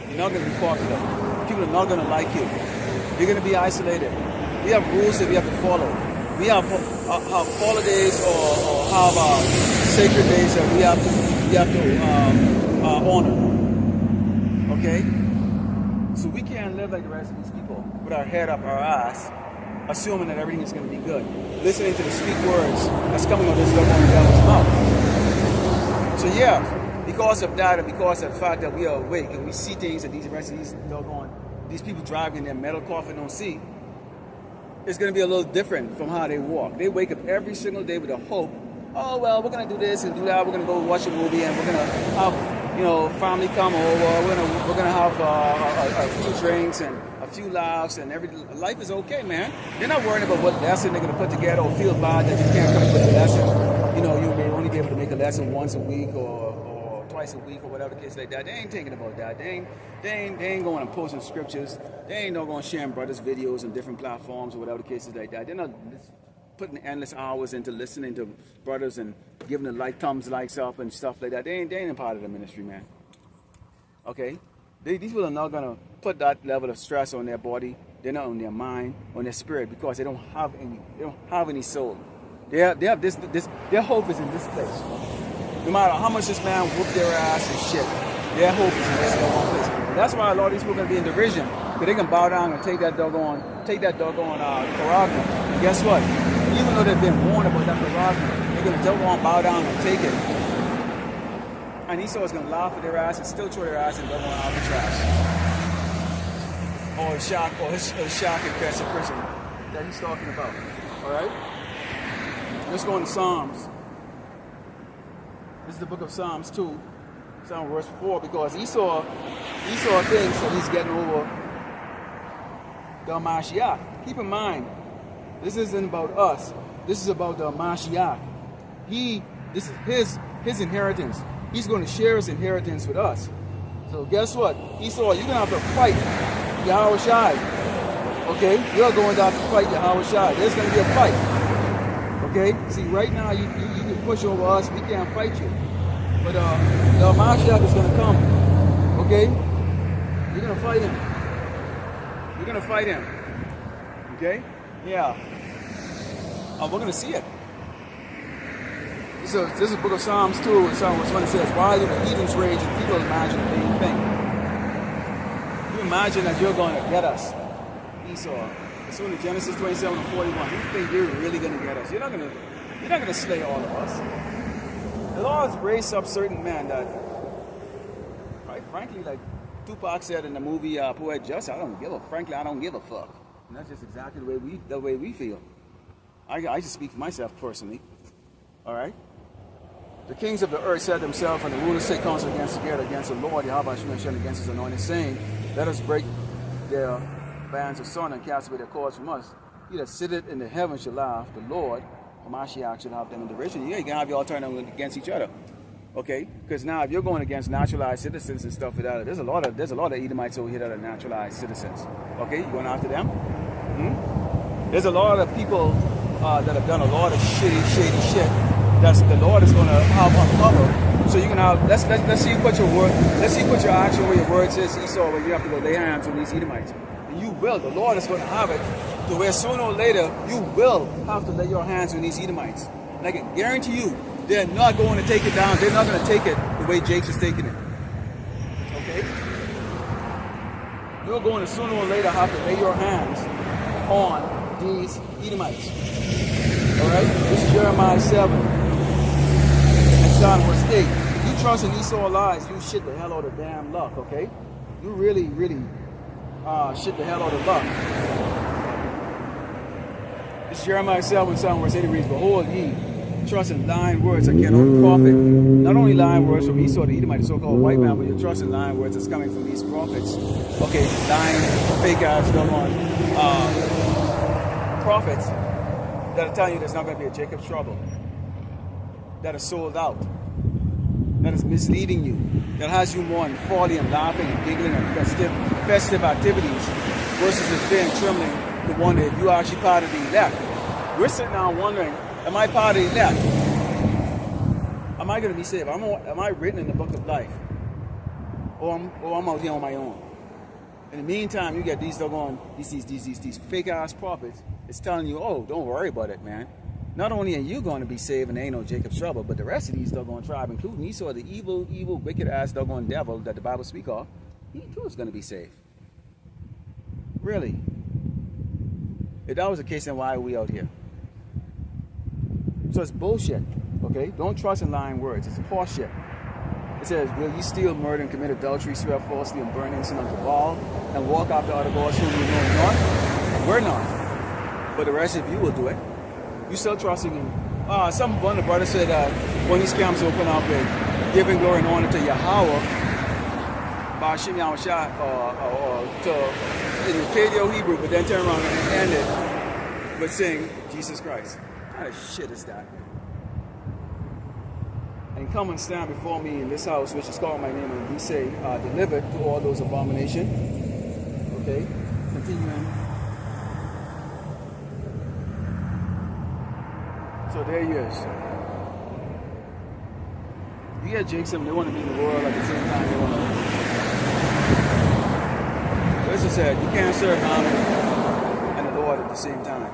You're not going to be popular. People are not going to like you. You're going to be isolated. We have rules that we have to follow. We have holidays or have sacred days that we have to honor. Okay? So we can't live like the rest of these people with our head up our ass, assuming that everything is going to be good. Listening to the sweet words that's coming out of this devil's mouth. So yeah, because of that and because of the fact that we are awake and we see things that these people driving in their metal coffin don't see, it's going to be a little different from how they walk. They wake up every single day with a hope. Oh, well, we're going to do this and do that. We're going to go watch a movie and we're going to have, family come over. We're going to have a few drinks and a few laughs and life is okay, man. They're not worrying about what lesson they're going to put together or feel bad that you can't come up with a lesson. You may only be able to make a lesson once a week or twice a week or whatever the case like that. They ain't thinking about that. They ain't going and posting scriptures. They ain't not going to share brothers' videos on different platforms or whatever the case is like that. They're not putting endless hours into listening to brothers and giving them likes up and stuff like that. They ain't a part of the ministry, man. Okay? These people are not going to put that level of stress on their body. They're not on their mind, on their spirit, because they don't have any soul. They have this their hope is in this place. No matter how much this man whooped their ass and shit, their hope is in this one place. And that's why a lot of these people are going to be in derision, because they can bow down and take that doggone prerogative. And guess what? Even though they've been warned about that prerogative, they're going to bow down and take it. And Esau is going to laugh at their ass and still throw their ass in doggone out the trash. Or a shock infested person that he's talking about. Alright? Let's go into Psalms. This is the book of Psalms 2, Psalm verse 4, because Esau thinks that he's getting over the Mashiach. Keep in mind, this isn't about us. This is about the Mashiach. This is his inheritance. He's going to share his inheritance with us. So guess what? Esau, you're going to have to fight Yahweh Shai. Okay? You're going to have to fight Yahweh Shai. There's going to be a fight. Okay? See, right now, you can push over us. We can't fight you. But the Mashiach is going to come. Okay? You're going to fight him. You're going to fight him. Okay? Yeah. We're going to see it. This is the book of Psalms 2, and Psalm 1 says, why do the heathens rage and people imagine a vain thing? You imagine that you're going to get us, Esau. It's only Genesis 27 and 41. You think you're really going to get us. You're not going to slay all of us. The Lord's raised up certain men that, right, frankly, like Tupac said in the movie Poet Justice, I don't give a fuck. And that's just exactly the way we feel. I just speak for myself personally. All right? The kings of the earth set themselves, and the rulers take counsel together against the Lord, Yahweh Shemeshah, against his anointed, saying, let us break their bands of sun and cast away their cords from us. He that sitteth in the heavens shall laugh, the Lord, Mashiach, should have them in derision. Yeah, you can have your alternative against each other. Okay? Because now if you're going against naturalized citizens and stuff like that, there's a lot of Edomites over here that are naturalized citizens. Okay? You going after them? There's a lot of people that have done a lot of shady shit that the Lord is going to have uncovered. So you can have, let's see you put your word, let's see you put your action where your words is, Esau, where you have to go lay hands on these Edomites. And you will, the Lord is going to have it to where sooner or later you will have to lay your hands on these Edomites. And I can guarantee you, they're not going to take it down. They're not going to take it the way Jake's is taking it. Okay? You're going to sooner or later have to lay your hands on these Edomites. Alright? This is Jeremiah 7. And John verse 8. If you trust in Esau lies, you shit the hell out of damn luck, okay? You really shit the hell out of luck. This is Jeremiah 7, Psalm verse 8 reads, behold ye, trust in lying words that cannot profit. Not only lying words from Esau the Edomite, the so-called white man, but you trust in lying words that's coming from these prophets. Okay, lying, fake ass, prophets that are telling you there's not going to be a Jacob's trouble. That are sold out. That is misleading you. That has you more and folly and laughing and giggling and festive activities versus the fear and trembling to wonder if you are actually part of the elect. We're sitting down wondering, am I part of the elect? Am I going to be saved? Am I written in the book of life? Or I'm out here on my own? In the meantime, you get these fake ass prophets. It's telling you, oh, don't worry about it, man. Not only are you going to be saved and there ain't no Jacob's trouble, but the rest of these doggone tribe, including Esau, the evil, wicked ass doggone devil that the Bible speaks of, he too is going to be saved. Really? If that was the case, then why are we out here? So it's bullshit, okay? Don't trust in lying words. It's horseshit. It says, will you steal, murder, and commit adultery, swear falsely, and burn innocent unto Baal, and walk after other gods whom you know not? We're not. But the rest of you will do it. You still trusting in... one of the brothers said that when these camps open up with giving glory and honor to Yahweh, by Shem Yahushua, or to, in the Paleo Hebrew, but then turn around and end it with saying Jesus Christ. What kind of shit is that? And come and stand before me in this house, which is called my name, and we say, delivered to all those abominations. Okay? Continuing. So there he is. You get Jacob, they want to be in the world at the same time they want to. As I said, you can't serve Muhammad and the Lord at the same time.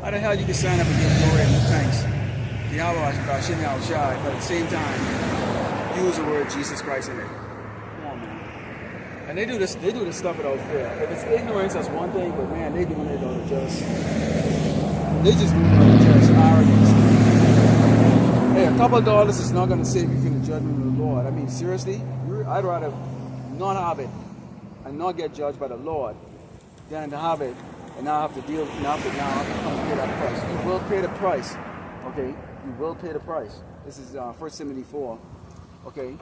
How the hell you can sign up and give glory and thanks to Yahweh, Hashem Yahushua, but at the same time use the word Jesus Christ in it? Come on, man. And they do this stuff without fear. If it's ignorance, that's one thing, but man, they doing it out of just doing it out of just arrogance. Hey, a couple of dollars is not going to save you from the judgment of the Lord. I mean, seriously, I'd rather not have it and not get judged by the Lord than to have it and now have to deal, now have to come and pay that price. You will pay the price, okay? You will pay the price. This is 1 Timothy 4, okay?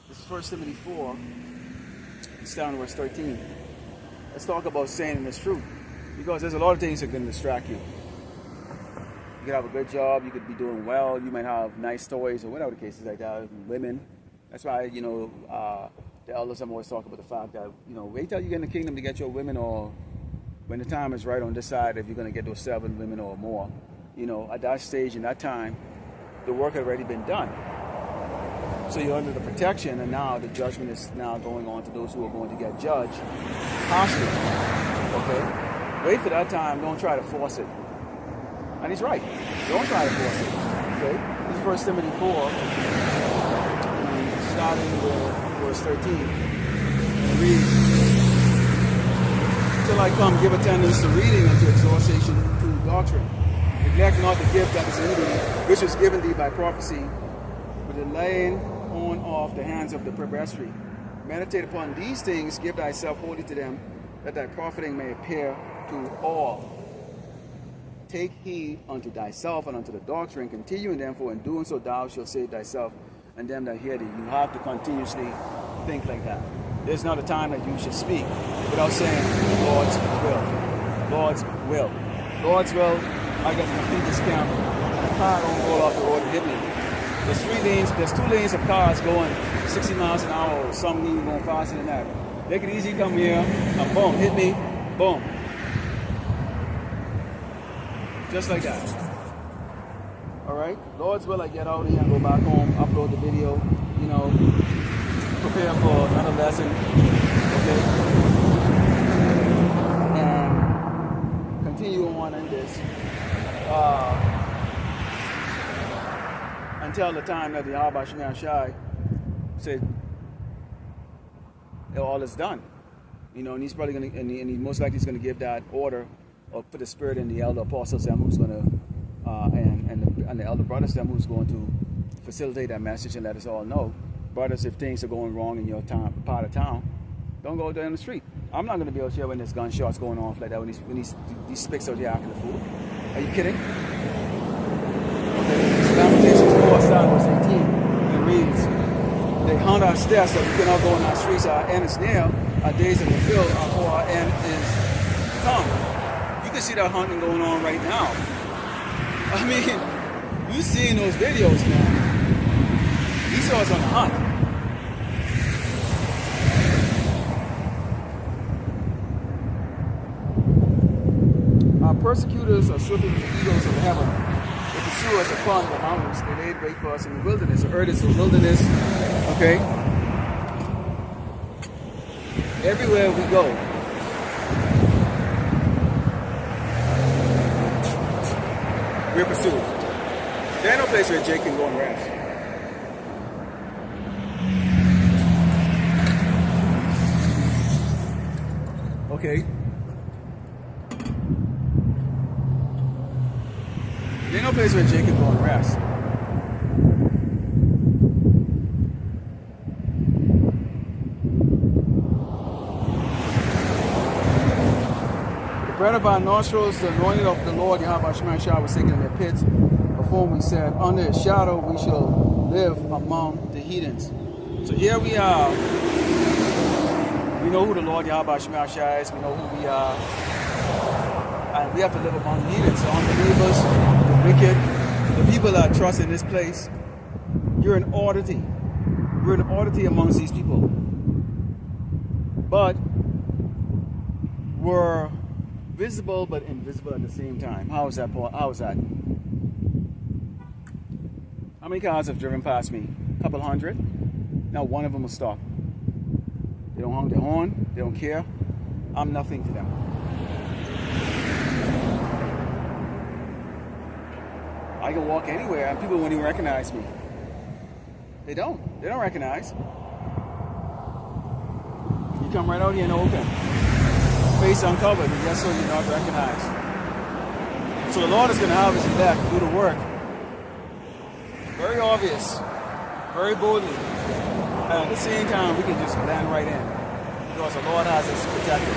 This is 1 Timothy 4. It's down to verse 13. Let's talk about saying in this fruit, because there's a lot of things that can distract you. You could have a good job, you could be doing well, you might have nice toys or whatever the case is like that. Women, that's why, you know, the elders have always talk about the fact that, you know, wait till you get in the kingdom to get your women, or when the time is right on this side, if you're going to get those 7 women or more, you know, at that stage in that time, the work had already been done. So you're under the protection, and now the judgment is now going on to those who are going to get judged harshly. Okay? Wait for that time, don't try to force it. And he's right. Don't try to force it. Okay? This is 1 Timothy 4, starting with verse 13. And it reads, till I come, give attendance to reading and to exhortation to doctrine. Neglect not the gift that is in thee, which was given thee by prophecy, but the laying on of the hands of the presbytery. Meditate upon these things, give thyself wholly to them, that thy profiting may appear to all. Take heed unto thyself and unto the doctrine, continue in them, for in doing so thou shalt save thyself and them that hear thee. You have to continuously think like that. There's not a time that you should speak without saying Lord's will. Lord's will. Lord's will. I got to complete this camp, and a car don't roll off the road and hit me. There's 2 lanes of cars going 60 miles an hour, or some even going faster than that. They could easily come here and boom, hit me, boom. Just like that. Alright? Lord's will, I get out here and go back home, upload the video, you know, prepare for another lesson. Okay? And continue on in this. Until the time that the Yahweh Shem Shai said all is done. You know, and he's probably going to, and he most likely is going to give that order, or put the spirit in the elder apostles them who's going to, and the elder brothers them who's going to facilitate that message and let us all know. Brothers, if things are going wrong in your part of town, don't go down the street. I'm not going to be out here when there's gunshots going off like that, when these spicks out here acting a fool. Are you kidding? Okay, Lamentations 4, verse 18, it reads, they hunt our steps that we cannot go in our streets, our end is near, our days of the field, for our end is come. You can see that hunting going on right now. I mean, you've seen those videos, man. Esau's on the hunt. persecutors are swiftly the eagles of heaven. They pursue us upon the mountains. They laid wait for us in the wilderness. The earth is a wilderness. Okay? Everywhere we go, we're pursued. There's no place where Jake can go and rest. Okay. There's no place where Jake can go and rest. The bread of our nostrils, the anointing of the Lord, Yahweh Shemashah, was taken in their pits, of whom we said, under his shadow we shall live among the heathens. So here we are. We know who the Lord Yahweh Shemashah is. We know who we are. And we have to live among the heathens, the unbelievers, the wicked, the people that trust in this place. You're an oddity. You're an oddity amongst these people. But we're visible but invisible at the same time. How is that, Paul? How is that? How many cars have driven past me? A couple hundred? Now one of them will stop. They don't honk their horn. They don't care. I'm nothing to them. I can walk anywhere and people won't even recognize me. They don't. They don't recognize. You come right out here in the open. Face uncovered, and just so you're not recognized. So the Lord is going to have his elect do the work. Very obvious. Very boldly. And at the same time, we can just blend right in. Because the Lord has us protected.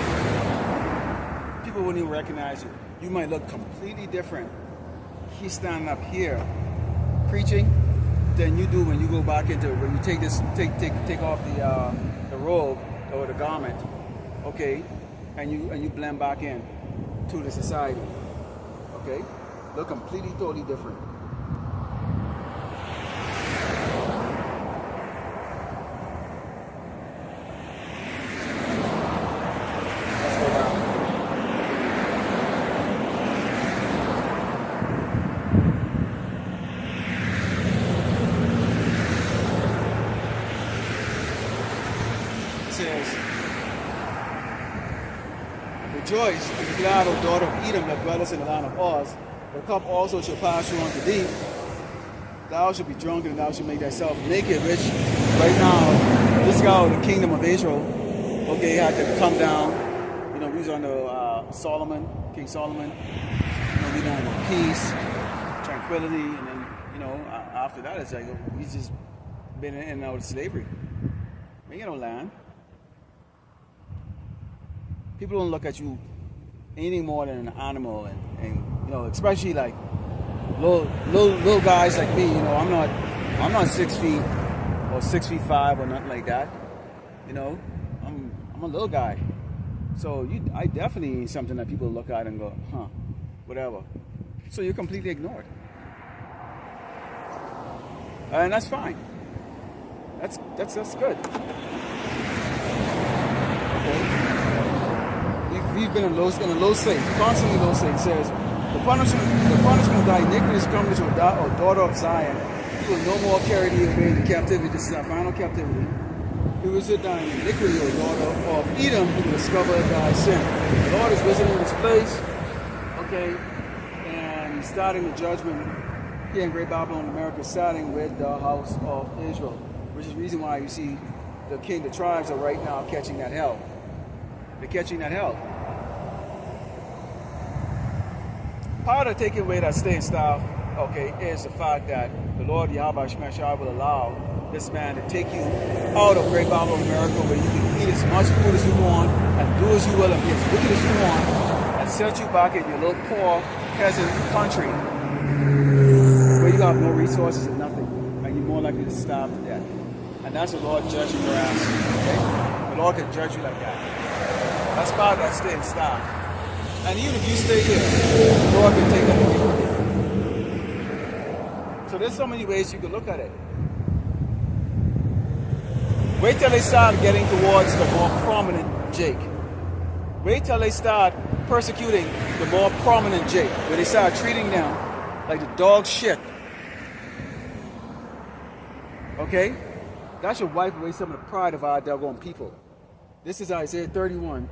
People wouldn't even recognize you. You might look completely different. He's standing up here preaching than you do when you go back into, when you take off the robe or the garment, okay, and you blend back in to the society, okay? Look completely, totally different. Says, rejoice and be glad, O daughter of Edom, that dwellest in the land of Oz. The cup also shall pass through unto thee. Thou shalt be drunk, and thou shalt make thyself naked. Which, right now, this guy, the kingdom of Israel, okay, had to come down. You know, we was under Solomon, King Solomon. You know, we down with peace, tranquility, and then, you know, after that, it's like we just been in and out of slavery. We ain't no land. People don't look at you anything more than an animal, and you know, especially like little guys like me. You know, I'm not 6 feet or 6'5" or nothing like that. You know, I'm a little guy. So I definitely ain't something that people look at and go, huh, whatever. So you're completely ignored, and that's fine. That's good. Okay. We've been in a low state, constantly low state. It says, the punishment of thy iniquity comes to a daughter of Zion. You will no more carry thee away into captivity. This is our final captivity. You will sit down in iniquity, O daughter of Edom, who will discover thy sin. The Lord is visiting this place, okay, and he's starting the judgment here in Great Babylon, America, starting with the house of Israel, which is the reason why you see the tribes are right now catching that hell. They're catching that hell. Part of taking away that staying staff, okay, is the fact that the Lord Yahweh Shemashah will allow this man to take you out of Great Babylon, America, where you can eat as much food as you want and do as you will and be as wicked as you want, and set you back in your little poor peasant country where you have no resources and nothing, and you're more likely to starve to death. And that's the Lord judging your ass. Okay? The Lord can judge you like that. That's part of that staying staff. And even if you stay here, the Lord can take that away from you. So there's so many ways you can look at it. Wait till they start getting towards the more prominent Jake. Wait till they start persecuting the more prominent Jake, where they start treating them like the dog shit. Okay? That should wipe away some of the pride of our doggone people. This is Isaiah 31,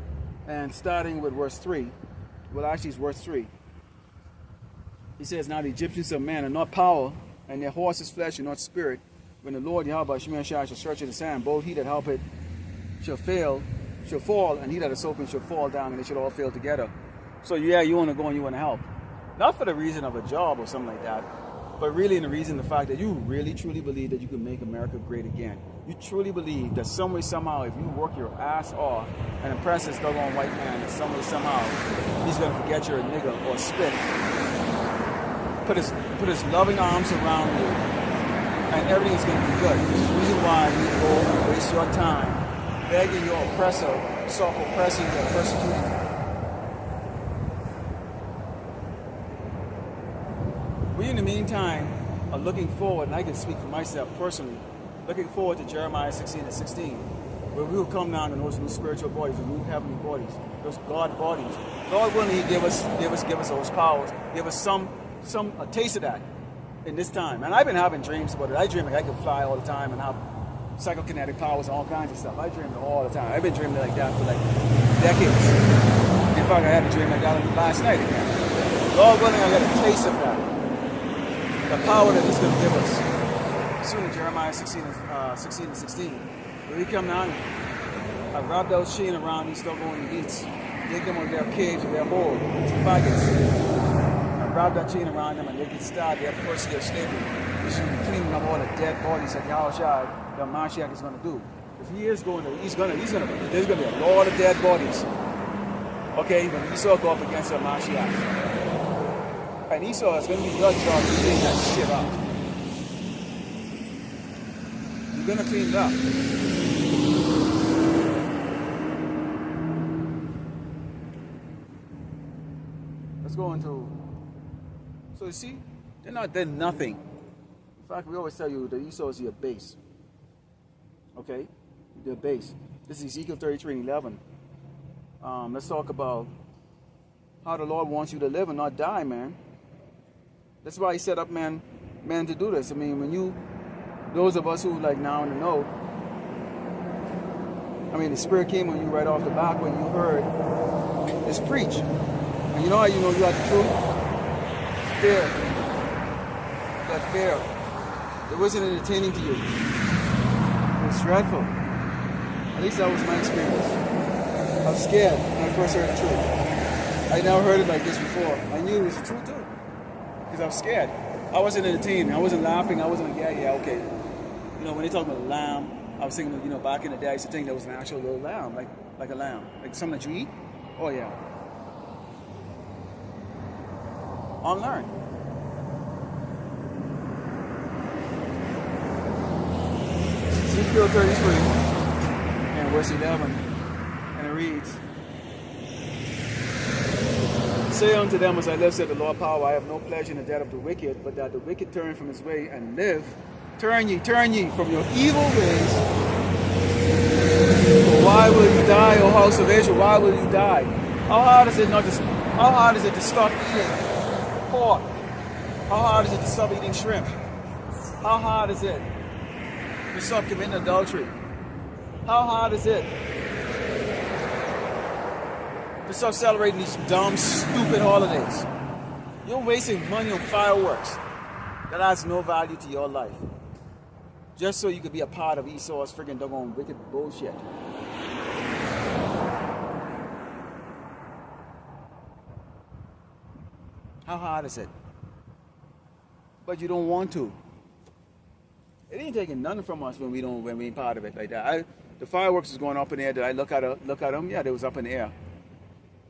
and starting with verse 3. Well, actually, it's verse 3. He says, "Now the Egyptians are man and not power, and their horse is flesh and not spirit. When the Lord Yahweh Shemel shall search in the sand, both he that helpeth shall fall, and he that is open shall fall down, and they should all fail together." So yeah, you want to go and you want to help. Not for the reason of a job or something like that, but really in the reason, the fact that you really truly believe that you can make America great again. You truly believe that some way, somehow, if you work your ass off and impress this doggone white man, that some way, somehow, he's going to forget you're a nigger or spit. Put his loving arms around you, and everything is going to be good. This is the reason why you go and waste your time begging your oppressor, stop oppressing you, persecuting you. We, in the meantime, are looking forward, and I can speak for myself personally, looking forward to Jeremiah 16 and 16, where we will come down in those new spiritual bodies, those new heavenly bodies, those God bodies. Lord willing, He give us those powers, give us a taste of that in this time. And I've been having dreams about it. I dream like I can fly all the time and have psychokinetic powers and all kinds of stuff. I dream it all the time. I've been dreaming like that for like decades. In fact, I had a dream like that last night again. Lord willing, I got a taste of that. The power that He's going to give us. Soon in Jeremiah 16 and 16. When we come down, I wrap those chain around these doggone elites, dig them on their caves or their hole, it's faggots. Wrap that chain around them and they can start their first year of slavery. We should be cleaning up all the dead bodies that Yahushua, the Mashiach, is going to do. Because there's going to be a lot of dead bodies. Okay, when Esau go up against the Mashiach. And Esau is going to be your job to clean that shit up. You're going to clean it up. Let's go into... So you see, they're nothing. In fact, we always tell you that Esau is your base. Okay? Their base. This is Ezekiel 33 and 11. Let's talk about how the Lord wants you to live and not die, man. That's why He set up man to do this. I mean, those of us who like now in the know, I mean, the Spirit came on you right off the bat when you heard this preach. And you know how you know you got the truth? Fear. That fear. It wasn't entertaining to you. It was dreadful. At least that was my experience. I was scared when I first heard the truth. I never heard it like this before. I knew it was the truth too. Because I was scared. I wasn't entertained. I wasn't laughing. I wasn't like, yeah, okay. You know, when they talk about a lamb, I was thinking, you know, back in the day, I used to think there was an actual little lamb, like a lamb. Like something that you eat. Oh, yeah. Unlearn. Ezekiel 33 and verse 11, and it reads, "Say unto them, as I live, said the Lord power, I have no pleasure in the death of the wicked, but that the wicked turn from his way and live. Turn ye from your evil ways. For why will you die, O house of Israel? Why will you die? How hard is it to stop eating pork? How hard is it to stop eating shrimp? How hard is it to stop committing adultery? How hard is it to stop celebrating these dumb, stupid holidays? You're wasting money on fireworks that has no value to your life, just so you could be a part of Esau's freaking doggone wicked bullshit. How hard is it? But you don't want to. It ain't taking nothing from us when we ain't part of it like that. The fireworks is going up in the air. Did I look at them? Yeah, they was up in the air.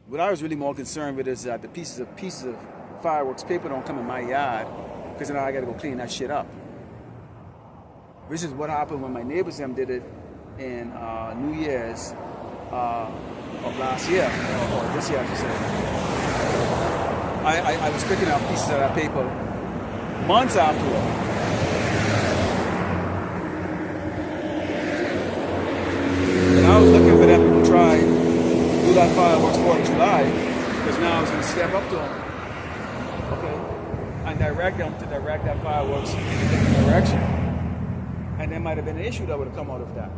What I was really more concerned with is that the pieces of fireworks paper don't come in my yard, because now I got to go clean that shit up. Which is what happened when my neighbors them did it in New Year's of last year, or this year I should say. I was picking up pieces of that paper months afterward. And I was looking for them to try to do that fireworks 4th of July, because now I was going to step up to them, okay, and direct them to direct that fireworks in a different direction. And there might have been an issue that would have come out of that.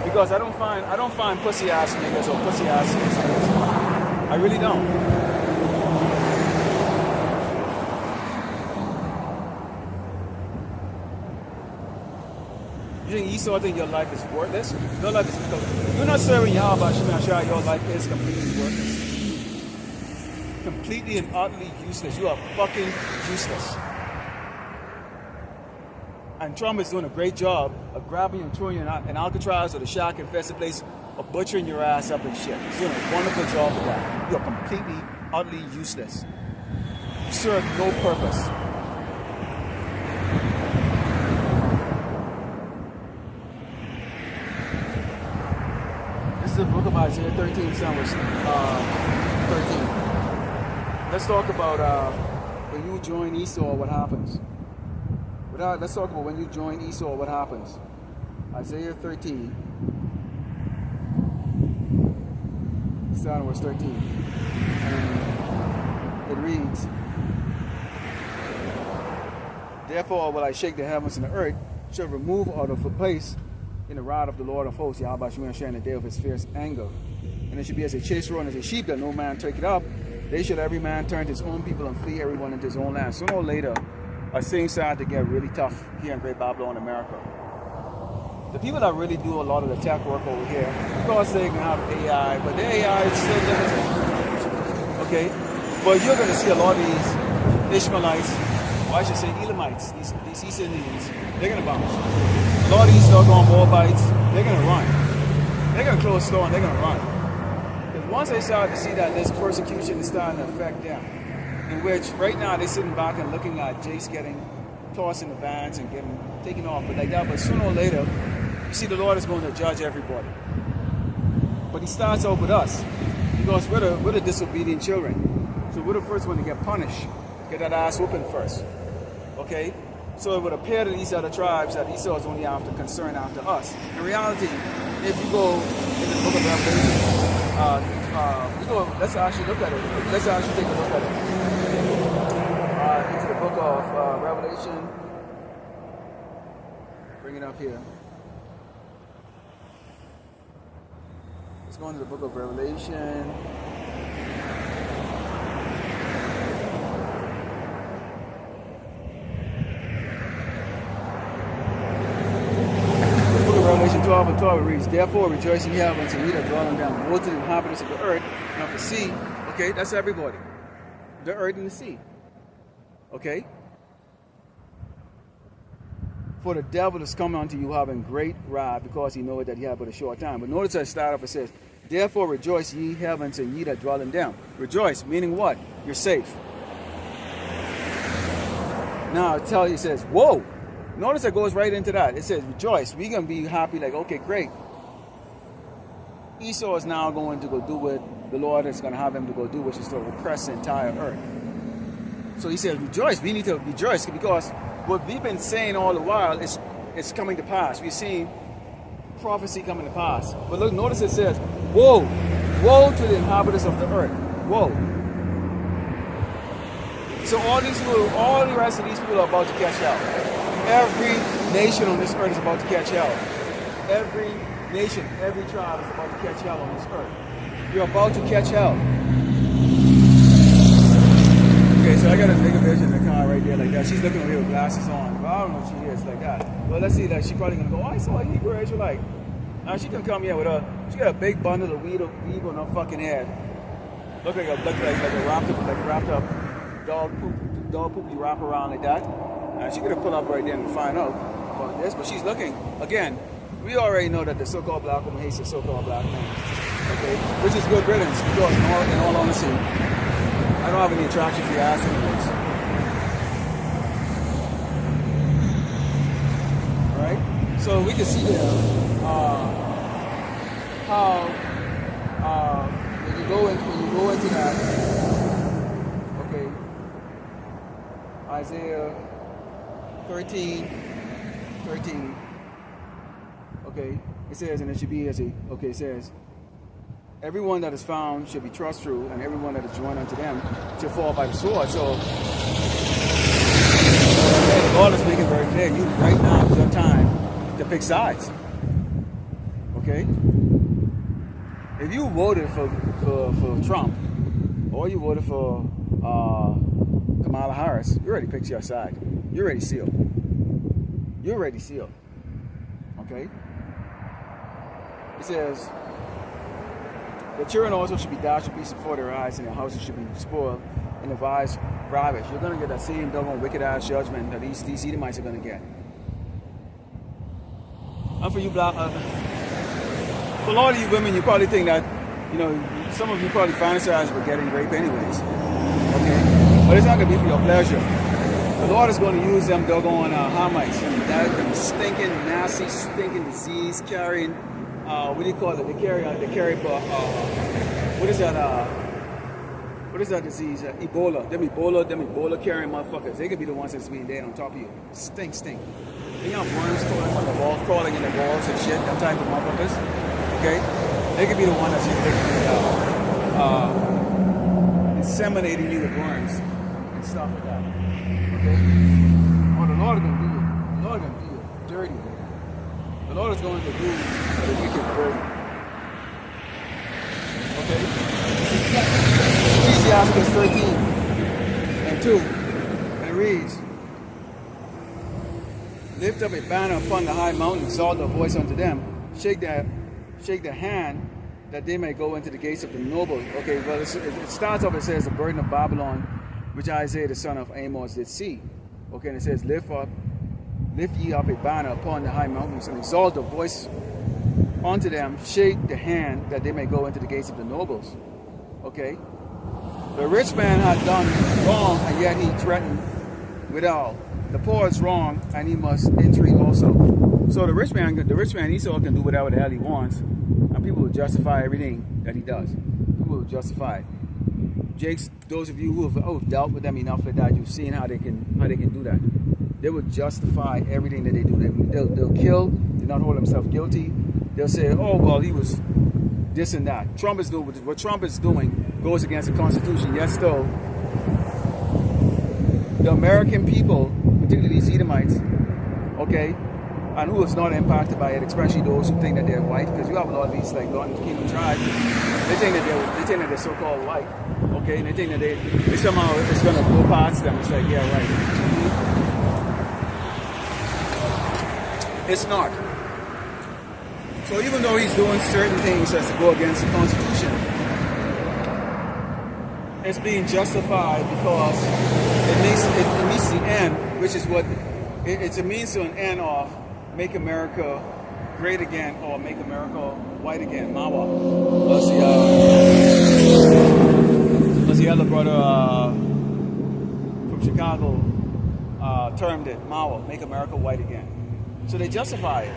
Because I don't find pussy ass niggas or pussy ass niggas. I really don't. You think Esau think your life is worthless? Your life is, if you're not serving Yahweh, your life is completely worthless. Completely and utterly useless. You are fucking useless. And Trump is doing a great job of grabbing you and throwing you in Alcatraz or the shark infested place, or butchering your ass up and shit. He's doing a wonderful job of that. You're completely, utterly useless. You serve no purpose. This is the book of Isaiah 13, verse 13. Let's talk about when you join Esau, what happens. Let's talk about when you join Esau, what happens. Isaiah 13, starting verse 13. And it reads, therefore will I shake the heavens and the earth, shall remove out of a place in the rod of the Lord of hosts, Yahweh shall share in the day of his fierce anger. And it shall be as a chase roe and as a sheep that no man take it up. They shall every man turn to his own people and flee everyone into his own land. Sooner or later, things started to get really tough here in Great Babylon, America. The people that really do a lot of the tech work over here, of course they can have AI, but their AI is still limited. Okay? But you're going to see a lot of these Ishmaelites, or I should say Elamites, these East Indians, they're going to bounce. A lot of these doggone Moabites, they're going to run. They're going to close the store and they're going to run. Because once they start to see that this persecution is starting to affect them, in which right now they're sitting back and looking at Jace getting tossed in the vans and getting taken off, but like that. But sooner or later, you see the Lord is going to judge everybody. But he starts out with us, because we're the disobedient children. So we're the first one to get punished, get that ass whooping first. Okay? So it would appear to these other tribes that Esau is only after concern after us. In reality, if you go in the book of Revelation, let's actually look at it. Let's actually take a look at it. Into the book of Revelation. Bring it up here. Let's go into the book of Revelation. The book of Revelation 12 and 12 reads, therefore rejoice ye heavens and ye that dwell on them, woe to the inhabitants of the earth and of the sea. Okay, that's everybody. The earth and the sea. Okay? For the devil is coming unto you having great wrath, because he knoweth that he hath but a short time. But notice that start off, it says, therefore rejoice ye heavens and ye that dwell in them. Rejoice, meaning what? You're safe. Now I tell you, it says, whoa. Notice it goes right into that. It says, rejoice. We're going to be happy, like, okay, great. Esau is now going to go do what the Lord is going to have him to go do, which is to oppress the entire earth. So he says, rejoice. We need to rejoice, because what we've been saying all the while is coming to pass. We're seeing prophecy coming to pass. But look, notice it says, woe. Woe to the inhabitants of the earth. Woe. So all the rest of these people are about to catch hell. Every nation on this earth is about to catch hell. Every nation, every tribe is about to catch hell on this earth. You're about to catch hell. Okay, so I got a bigger version of the car right there like that. She's looking over here with glasses on. Well, I don't know if she is like that. Well, let's see that. She's probably going to go, oh, I saw a Hebrew Israelite. Now she can come here with she got a big bundle of weed on her fucking head. Look like a wrapped up dog poop you wrap around like that. And she could have pulled up right there and find out about this. But she's looking, again, we already know that the so-called black woman hates the so-called black man. Okay? Which is good riddance, because in all honesty, I don't have any attraction for your ass anyways. Alright? So we can see there how when you go into that, okay, Isaiah 13, Okay, it says, and it should be as a, okay, it says, everyone that is found should be thrust through, and everyone that is joined unto them shall fall by the sword. So, the Lord is making very clear, you right now is your time to pick sides. Okay? If you voted for Trump, or you voted for Kamala Harris, you already picked your side. You're already sealed. You're already sealed. Okay? It says, the children also should be dashed to pieces before their eyes, and their houses should be spoiled, and the vines ravished. You're going to get that same doggone wicked ass judgment that these Edomites are going to get. And for you black, for a lot of you women, you probably think that, you know, some of you probably fantasize with getting raped anyways. Okay? But it's not going to be for your pleasure. The Lord is going to use them doggone Hamites, them stinking, nasty, stinking disease carrying, what do you call it? They carry what is that? What is that disease? Ebola. Them Ebola carrying motherfuckers. They could be the ones that's being dead on top of you. Stink. You know, worms crawling from the walls, crawling in the walls and shit. That type of motherfuckers. Okay, they could be the one that's inseminating you with worms and stuff like that. Okay? Oh, the Lord is going to do it. The Lord is going to do it dirty. The Lord is going to do the wicked dirty. Okay? Ecclesiastes 13 and 2. And it reads, lift up a banner upon the high mountain, exalt the voice unto them, shake the hand that they may go into the gates of the noble. Okay, well, it starts off, it says, the burden of Babylon, which Isaiah the son of Amos did see. Okay, and it says, lift ye up a banner upon the high mountains, and exalt the voice unto them, shake the hand that they may go into the gates of the nobles. Okay, the rich man had done wrong, and yet he threatened with all. The poor is wrong, and he must entreat also. So the rich man Esau can do whatever the hell he wants, and people will justify everything that he does. People will justify it. Jakes, those of you who have dealt with them enough like that, you've seen how they can do that. They will justify everything that they do. They'll kill. They'll not hold themselves guilty. They'll say, oh well, he was this and that. Trump is doing what Trump is doing goes against the Constitution. Yes, though the American people, particularly these Edomites, okay, and who is not impacted by it, especially those who think that they're white, because you have a lot of these like Northern Kingdom tribes. They think that they're so-called white, okay, and they think that they somehow it's gonna go past them. It's like, yeah, right. It's not. So even though he's doing certain things as to go against the Constitution, it's being justified because it meets the end, which is what it's a means to an end of make America great again or make America white again. Mawa, as the other brother from Chicago termed it, Mawa, make America white again. So they justify it.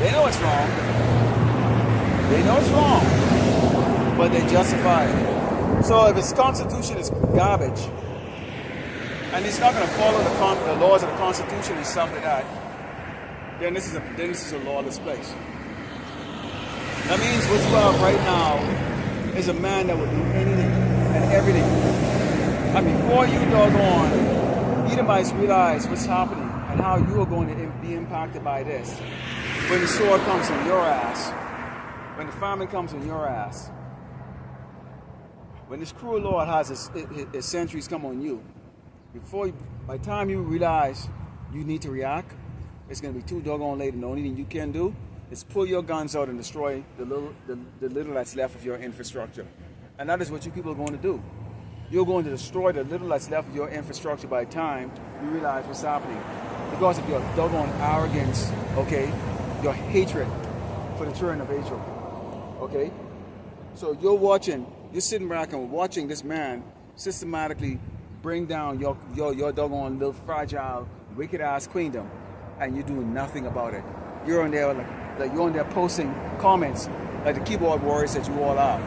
They know it's wrong. They know it's wrong, but they justify it. So if its Constitution is garbage, and it's not going to follow the laws of the Constitution and stuff like that, then this is a lawless place. That means what you have right now is a man that will do anything and everything. And before you doggone Edomites realize what's happening and how you are going to be impacted by this, when the sword comes on your ass, when the famine comes on your ass, when this cruel Lord has his centuries come on you, by the time you realize you need to react, it's going to be too doggone late, and the only thing you can do is pull your guns out and destroy the little that's left of your infrastructure. And that is what you people are going to do. You're going to destroy the little that's left of your infrastructure by the time you realize what's happening. Because of your doggone arrogance, okay, your hatred for the children of Israel, okay? So you're sitting back and watching this man systematically bring down your doggone little fragile, wicked-ass queendom, and you're doing nothing about it. You're on there like you're on there posting comments like the keyboard warriors that you all are.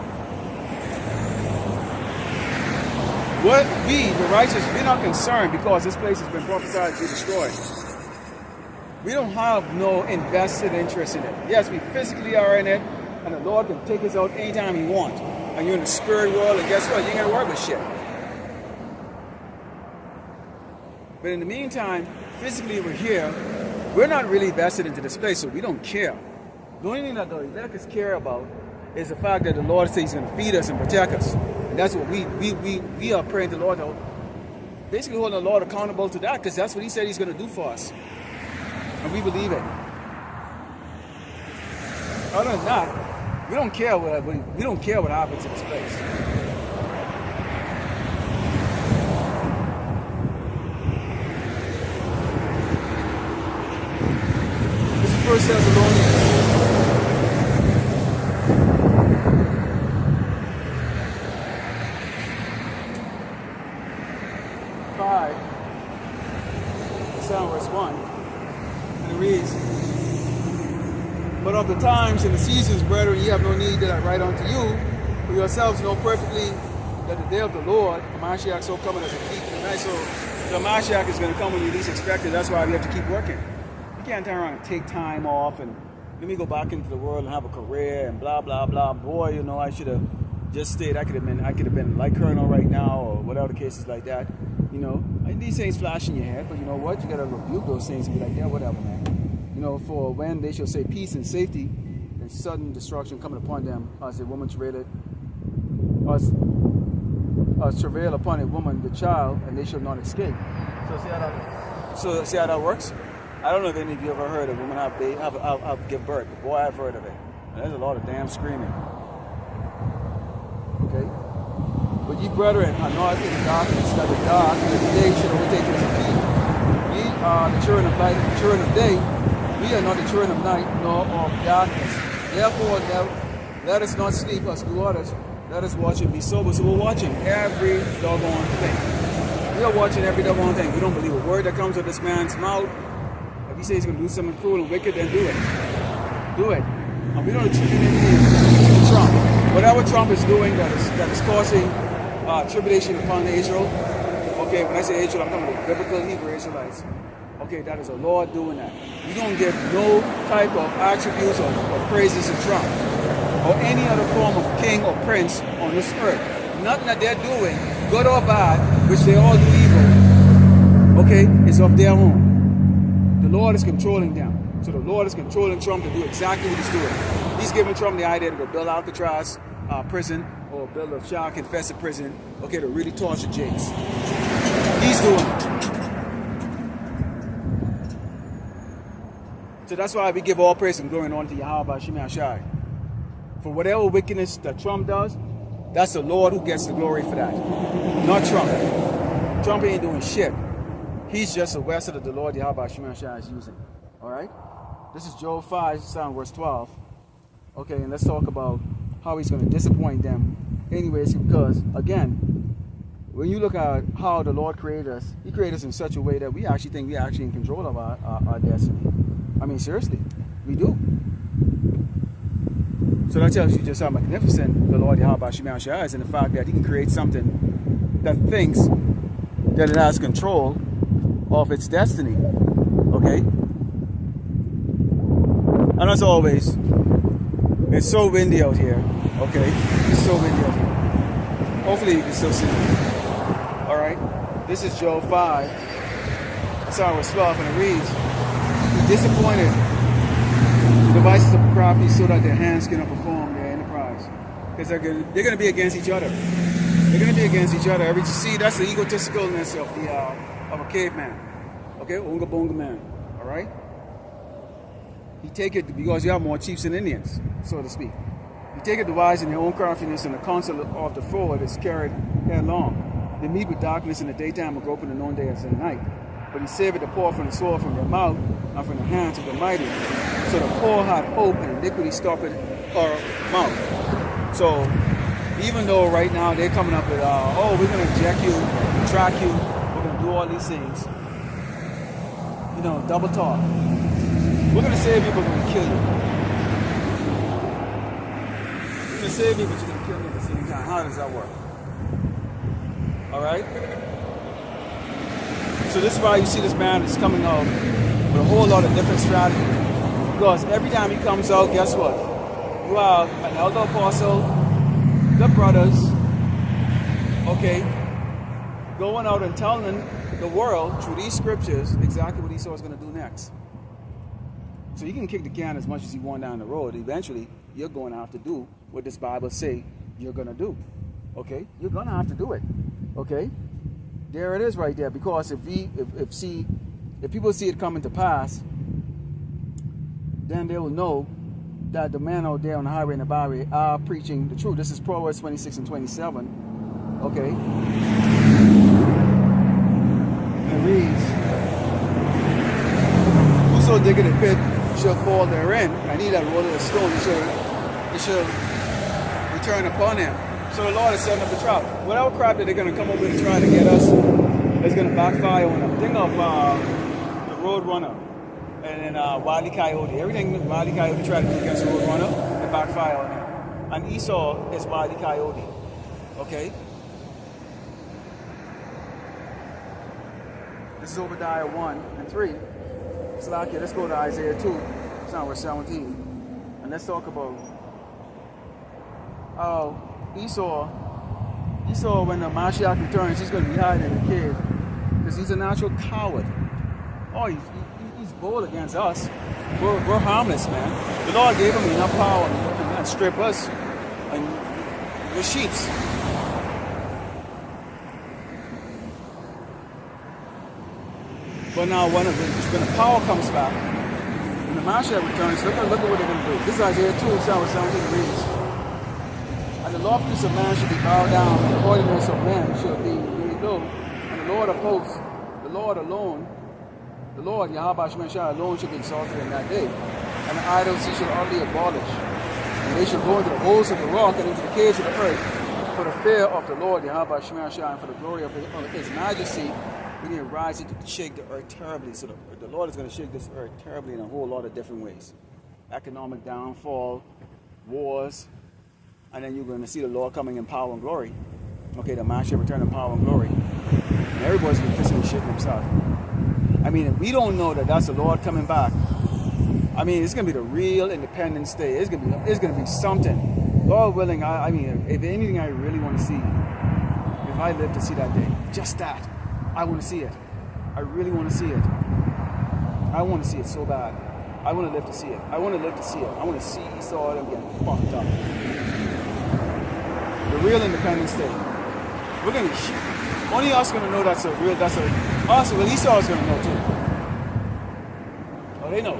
What we, the righteous, we're not concerned because this place has been prophesied to be destroyed. We don't have no invested interest in it. Yes, we physically are in it, and the Lord can take us out anytime He wants. And you're in the spirit world, and guess what? You ain't got to worry about shit. But in the meantime, physically we're here. We're not really vested into this place, so we don't care. The only thing that the electors care about is the fact that the Lord says He's going to feed us and protect us. And that's what we are praying to the Lord, basically holding the Lord accountable to that, because that's what He said He's going to do for us. And we believe it. Other than that, we don't care what happens in this place. This is 1 Thessalonians 5, verse 1, and it reads, "But of the times and the seasons, brethren, ye have no need that I write unto you, for yourselves know perfectly that the day of the Lord, the Mashiach, so coming as a thief in the night." So the Mashiach is going to come when you least expect it. That's why we have to keep working. You can't turn around and take time off and let me go back into the world and have a career and blah blah blah. Boy, you know, I should have just stayed. I could have been like Colonel right now, or whatever the case is like that. You know, these things flash in your head, but you know what? You got to rebuke those things and be like, yeah, whatever, man. You know, for when they shall say peace and safety, and sudden destruction coming upon them, as a woman travaileth, as travail upon a woman the child, and they shall not escape. So see how that works? I don't know if any of you ever heard a woman have give birth, but boy, I've heard of it. And there's a lot of damn screaming. Okay? But ye brethren are not in the darkness, that the dark and the day should overtake us indeed. We are the children of light and the children of day. We are not the children of night, nor of darkness. Therefore, let us not sleep as do others. Let us watch and be sober. So we're watching every doggone thing. We are watching every doggone thing. We don't believe a word that comes out of this man's mouth. If he says he's going to do something cruel and wicked, then do it. Do it. And we don't attribute anything to Trump. Whatever Trump is doing that is causing tribulation upon Israel. Okay, when I say Israel, I'm talking about biblical Hebrew Israelites. Okay, that is the Lord doing that. We don't give no type of attributes or praises to Trump or any other form of king or prince on this earth. Nothing that they're doing, good or bad, which they all do evil, okay, is of their own. The Lord is controlling them. So the Lord is controlling Trump to do exactly what he's doing. He's giving Trump the idea to go build Alcatraz prison, or build a child-infested prison, okay, to really torture Jakes. He's doing it. So that's why we give all praise and glory unto Yahweh Shemai Shai. For whatever wickedness that Trump does, that's the Lord who gets the glory for that. Not Trump. Trump ain't doing shit. He's just a vessel that the Lord Yahweh Shemai Shai is using. Alright? This is Job 5, verse 12. Okay, and let's talk about how he's going to disappoint them. Anyways, because, again, when you look at how the Lord created us, He created us in such a way that we actually think we're actually in control of our destiny. I mean, seriously, we do. So that tells you just how magnificent the Lord Yahweh Shemai Shai is, and the fact that He can create something that thinks that it has control of its destiny. Okay? And as always, it's so windy out here. Okay? It's so windy out here. Hopefully you can still see me. Alright? This is Job 5. Verse 12, and it reads, "He disappointed the devices of the crafty so that their hands cannot perform their enterprise." Because they're going to be against each other. They're going to be against each other. See, that's the egotisticalness of a caveman. Okay? Oonga boonga man. Alright? You take it because you have more chiefs than Indians, so to speak. You take it devised in their own craftiness, and the counsel of the forward is carried headlong. They meet with darkness in the daytime and grope in the noonday as in the night. But He saved the poor from the sword, from their mouth, and from the hands of the mighty. So the poor had hope, and iniquity stopped her mouth. So even though right now they're coming up with, oh, we're going to eject you, track you, we're going to do all these things. You know, double talk. We're going to save you, but we're going to kill you. We're going to save you, but you're going to kill me at the same time. How does that work? Alright? So this is why you see this man is coming out with a whole lot of different strategies. Because every time he comes out, guess what? You have an elder apostle, the brothers, okay, going out and telling the world through these scriptures exactly what Esau is going to do next. So you can kick the can as much as you want down the road. Eventually, you're going to have to do what this Bible say you're going to do. Okay? You're going to have to do it. Okay? There it is right there. Because if people see it coming to pass, then they will know that the man out there on the highway and the byway are preaching the truth. This is Proverbs 26 and 27. Okay? And it reads, whoso diggeth a pit shall fall therein, and he that rolleth a stone, it shall return upon him. So the Lord is setting up the trap. Whatever crap that they're going to come over and try to get us, it's going to backfire on them. Think of the Road Runner and then Wile E. Coyote. Everything that Wile E. Coyote tried to do against the Road Runner, it backfire on him. And Esau is Wile E. Coyote. Okay? This is Obadiah 1 and 3. So okay, let's go to Isaiah 2, verse 17. And let's talk about Esau, when the Mashiach returns, he's going to be hiding in the cave because he's a natural coward. Oh, he's bold against us. We're harmless, man. The Lord gave him enough power to strip us, and we're sheeps. But now when the power comes back, when the Mashiach returns, look at what they're going to do. This is Isaiah 2, verse 17 reads, and the loftiness of man should be bowed down, and the haughtiness of man shall be made low. And the Lord of hosts, the Lord alone, the Lord, Yahweh Shemeshah alone shall be exalted in that day. And the idols he shall utterly abolish. And they shall go into the holes of the rock and into the caves of the earth. For the fear of the Lord, Yahweh Shemeshah, and for the glory of his majesty, we need to rise to shake the earth terribly. So the Lord is going to shake this earth terribly in a whole lot of different ways. Economic downfall, wars, and then you're going to see the Lord coming in power and glory. Okay, the Mashiach return in power and glory. And everybody's going to be kissing and shitting himself. I mean, if we don't know that that's the Lord coming back, I mean, it's going to be the real Independence Day. It's going to be something. Lord willing, I mean, if anything I really want to see, if I live to see that day, just that. I want to see it. I really want to see it. I want to see it so bad. I want to live to see it. I want to live to see it. I want to see Esau and get fucked up. The real Independence Day. We're going to be only us going to know us, well, Esau's going to know too. Oh, they know.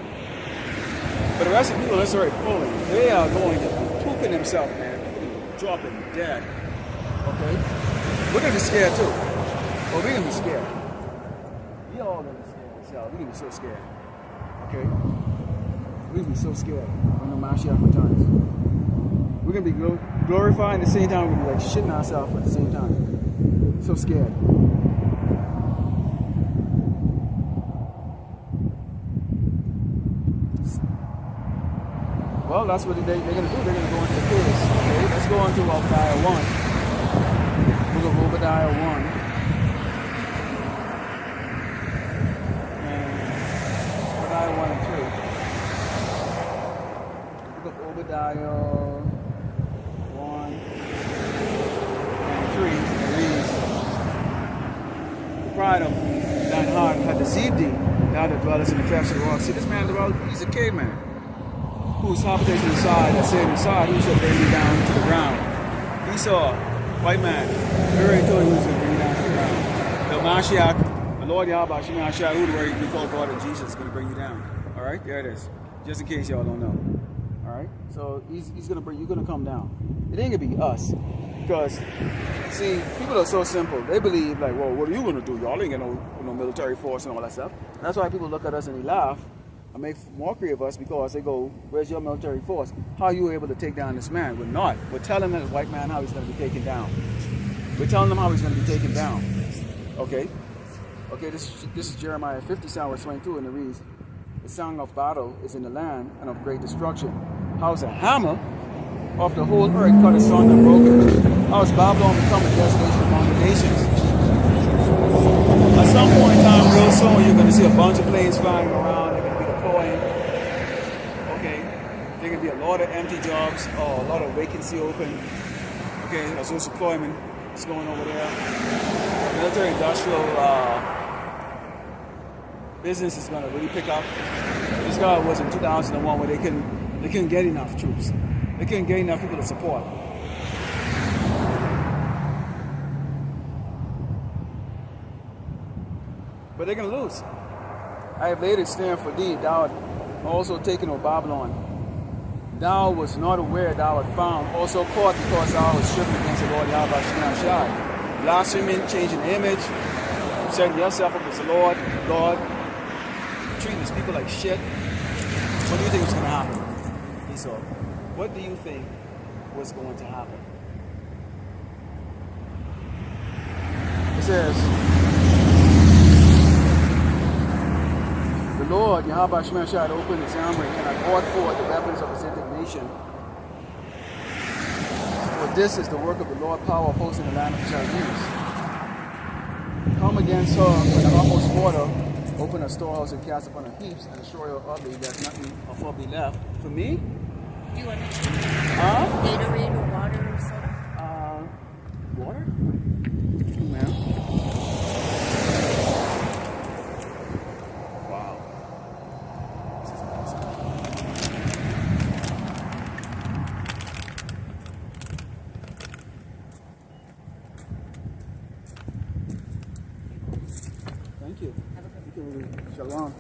But the rest of the people that's already pulling, they are going to be pooping themselves, man. They're going to be dropping dead. Okay? We're going to be scared too. Oh, we're going to be scared. We all going to be scared ourselves. We're going to be so scared. Okay? We're going to be so scared when the Mashiach returns. We're going to be glorified at the same time. We're going to be like shitting ourselves at the same time. So scared. Well, that's what they're going to do. They're going to go into the caves. Okay? Let's go on to Obadiah 1. Book of Obadiah 1. Obadiah 1 and 3 reads, the pride of thine heart hath deceived thee, thou that dwellest in the clefts of the rock. See, this man, he's a caveman, whose habitation inside, that said inside, who shall bring me down to the ground. Esau, white man, we already told him who's going to bring you down to the ground. The Mashiach, the Lord Yahweh Shemeshah, who the word we call God and Jesus, is going to bring you down. Alright, there it is. Just in case y'all don't know. Alright, so he's gonna bring, you're gonna come down. It ain't gonna be us. Because, see, people are so simple. They believe, like, well, what are you gonna do? Y'all ain't got no military force and all that stuff. And that's why people look at us and they laugh and make mockery of us because they go, where's your military force? How are you able to take down this man? We're not. We're telling the white man how he's gonna be taken down. We're telling them how he's gonna be taken down. Okay? Okay, this is Jeremiah 50, verse 22, and it reads, the song of battle is in the land and of great destruction. How's a hammer of the whole earth cut asunder and broken? How's Babylon become a desolation among the nations? At some point in time, real soon, you're going to see a bunch of planes flying around be a lot of empty jobs or a lot of vacancy open. Okay, as well as employment is going over there. Military industrial business is going to really pick up. This guy was in 2001 where they couldn't get enough troops. They couldn't get enough people to support. But they're going to lose. I have laid it stand for thee, thou art also taken of Babylon. Thou was not aware thou art found, also caught because thou was striven against the Lord Yahweh Shai. Blaspheming, changing the image, setting yourself up as the Lord, treating these people like shit. What do you think is going to happen? Esau, what do you think was going to happen? It says, the Lord, Yahweh Shai, had opened his armory and had brought forth the weapons of his indignation. For this is the work of the Lord, power of hosts in the land of the Chaldees. Come against her when the utmost water, open a storehouse and cast upon her heaps, and destroy her utterly, that nothing of her be left. For me? Do you want Gatorade or water or soda? Water? Ma'am. Wow. This is awesome. Thank you. Have a good Thank you. Shalom.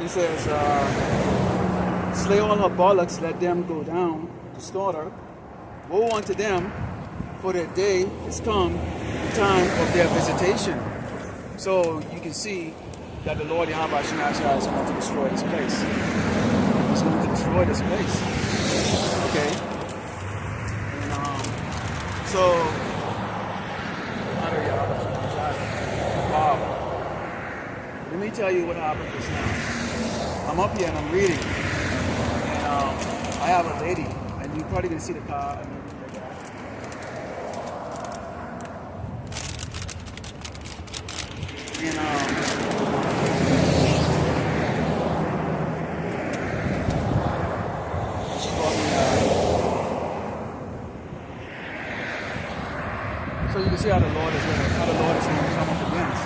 He says, slay all her bullocks, let them go down to slaughter. Woe unto them, for their day is come, the time of their visitation. So you can see that the Lord Yahweh Shai is going to destroy this place. He's going to destroy this place. Okay? And, so, wow. Let me tell you what happened just now. I'm up here and I'm reading, and I have a lady, and you're probably gonna see the car and everything like that. And she bought me. So you can see how the Lord is gonna come up against.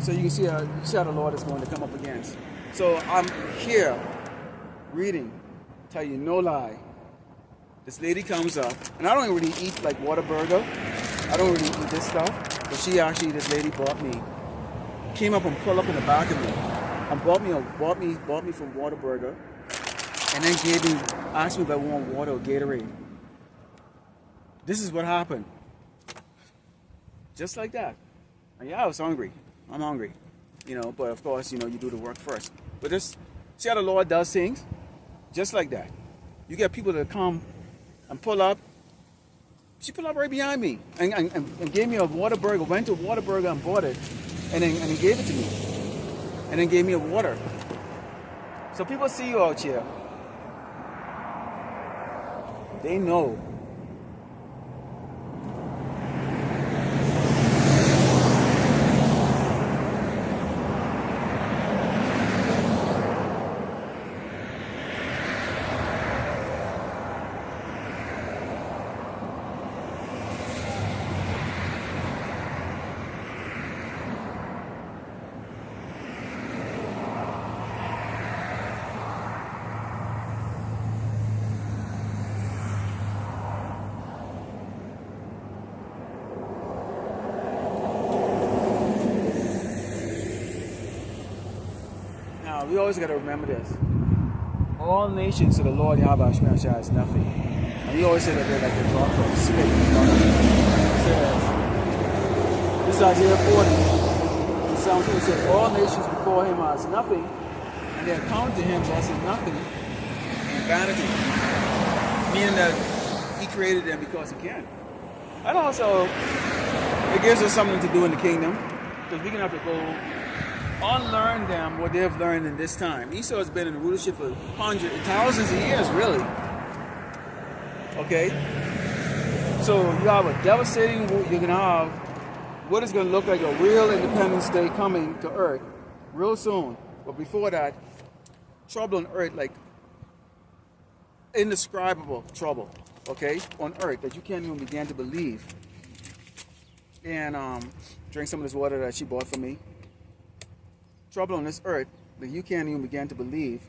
So you can see how the Lord is going to come up against. So I'm here reading, tell you no lie. This lady comes up, and I don't really eat like Whataburger. I don't really eat this stuff. But this lady came up and pulled up in the back of me, and bought me from Whataburger, and then asked me if I want water or Gatorade. This is what happened. Just like that. And yeah, I was hungry. I'm hungry, but of course, you do the work first. But see how the Lord does things? Just like that. You get people to come and pull up. She pulled up right behind me and gave me a Whataburger, went to Whataburger and bought it, and then gave it to me. And then gave me a water. So people see you out here. They know. We always got to remember this. All nations to the Lord Yahweh Shai is nothing. And he always said that they're like the drop of spit. This is Isaiah 40. The 17 says, all nations before him are as nothing, and they account to him as nothing and vanity. Meaning that he created them because he can. And also, it gives us something to do in the kingdom, because we're going to have to go unlearn them what they've learned in this time. Esau has been in rulership for thousands of years, really. Okay? So you have a devastating, you're going to have what is going to look like a real Independence Day coming to Earth real soon. But before that, trouble on Earth, like indescribable trouble, okay, on Earth that you can't even begin to believe. And drink some of this water that she bought for me. Trouble on this Earth that you can't even begin to believe.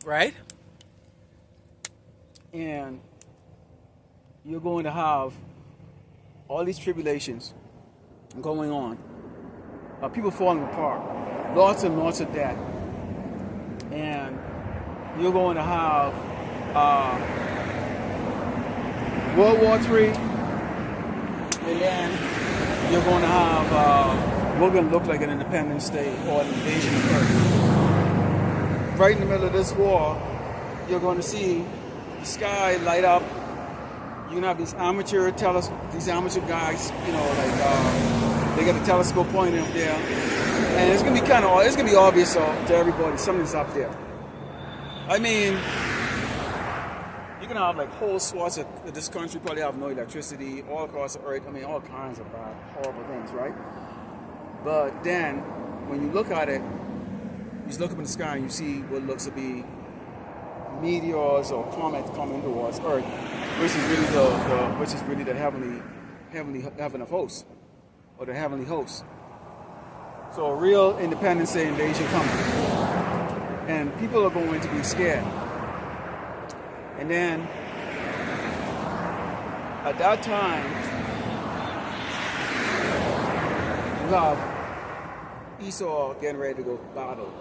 Right? And you're going to have all these tribulations going on. People falling apart. Lots and lots of death. And you're going to have World War III. And then you're going to have, we're going to look like an Independence Day or an invasion of Earth. Right in the middle of this war, you're going to see the sky light up. You're gonna have these amateur guys, you know, like they got a telescope pointing up there, and it's gonna be obvious to everybody something's up there. I mean, you're gonna have like whole swaths of this country probably have no electricity all across the earth. I mean, all kinds of bad, horrible things, right? But then, when you look at it, you just look up in the sky and you see what looks to be meteors or comets coming towards Earth, which is really the heaven of hosts, or the heavenly host. So a real Independence Day invasion coming, and people are going to be scared. And then at that time, you have Esau getting ready to go battle.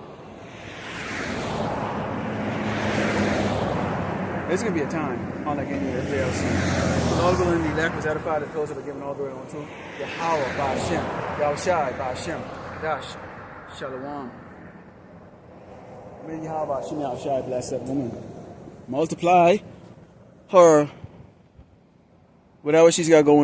It's going to be a time unlike any other else. All going to be elect was edified and those that are given all the way on to Yahweh by Hashem, Yahushai by Hashem, Dash, Shalom. May Yahweh by Hashem, Yahushai bless that woman. Multiply her, whatever she's got going on.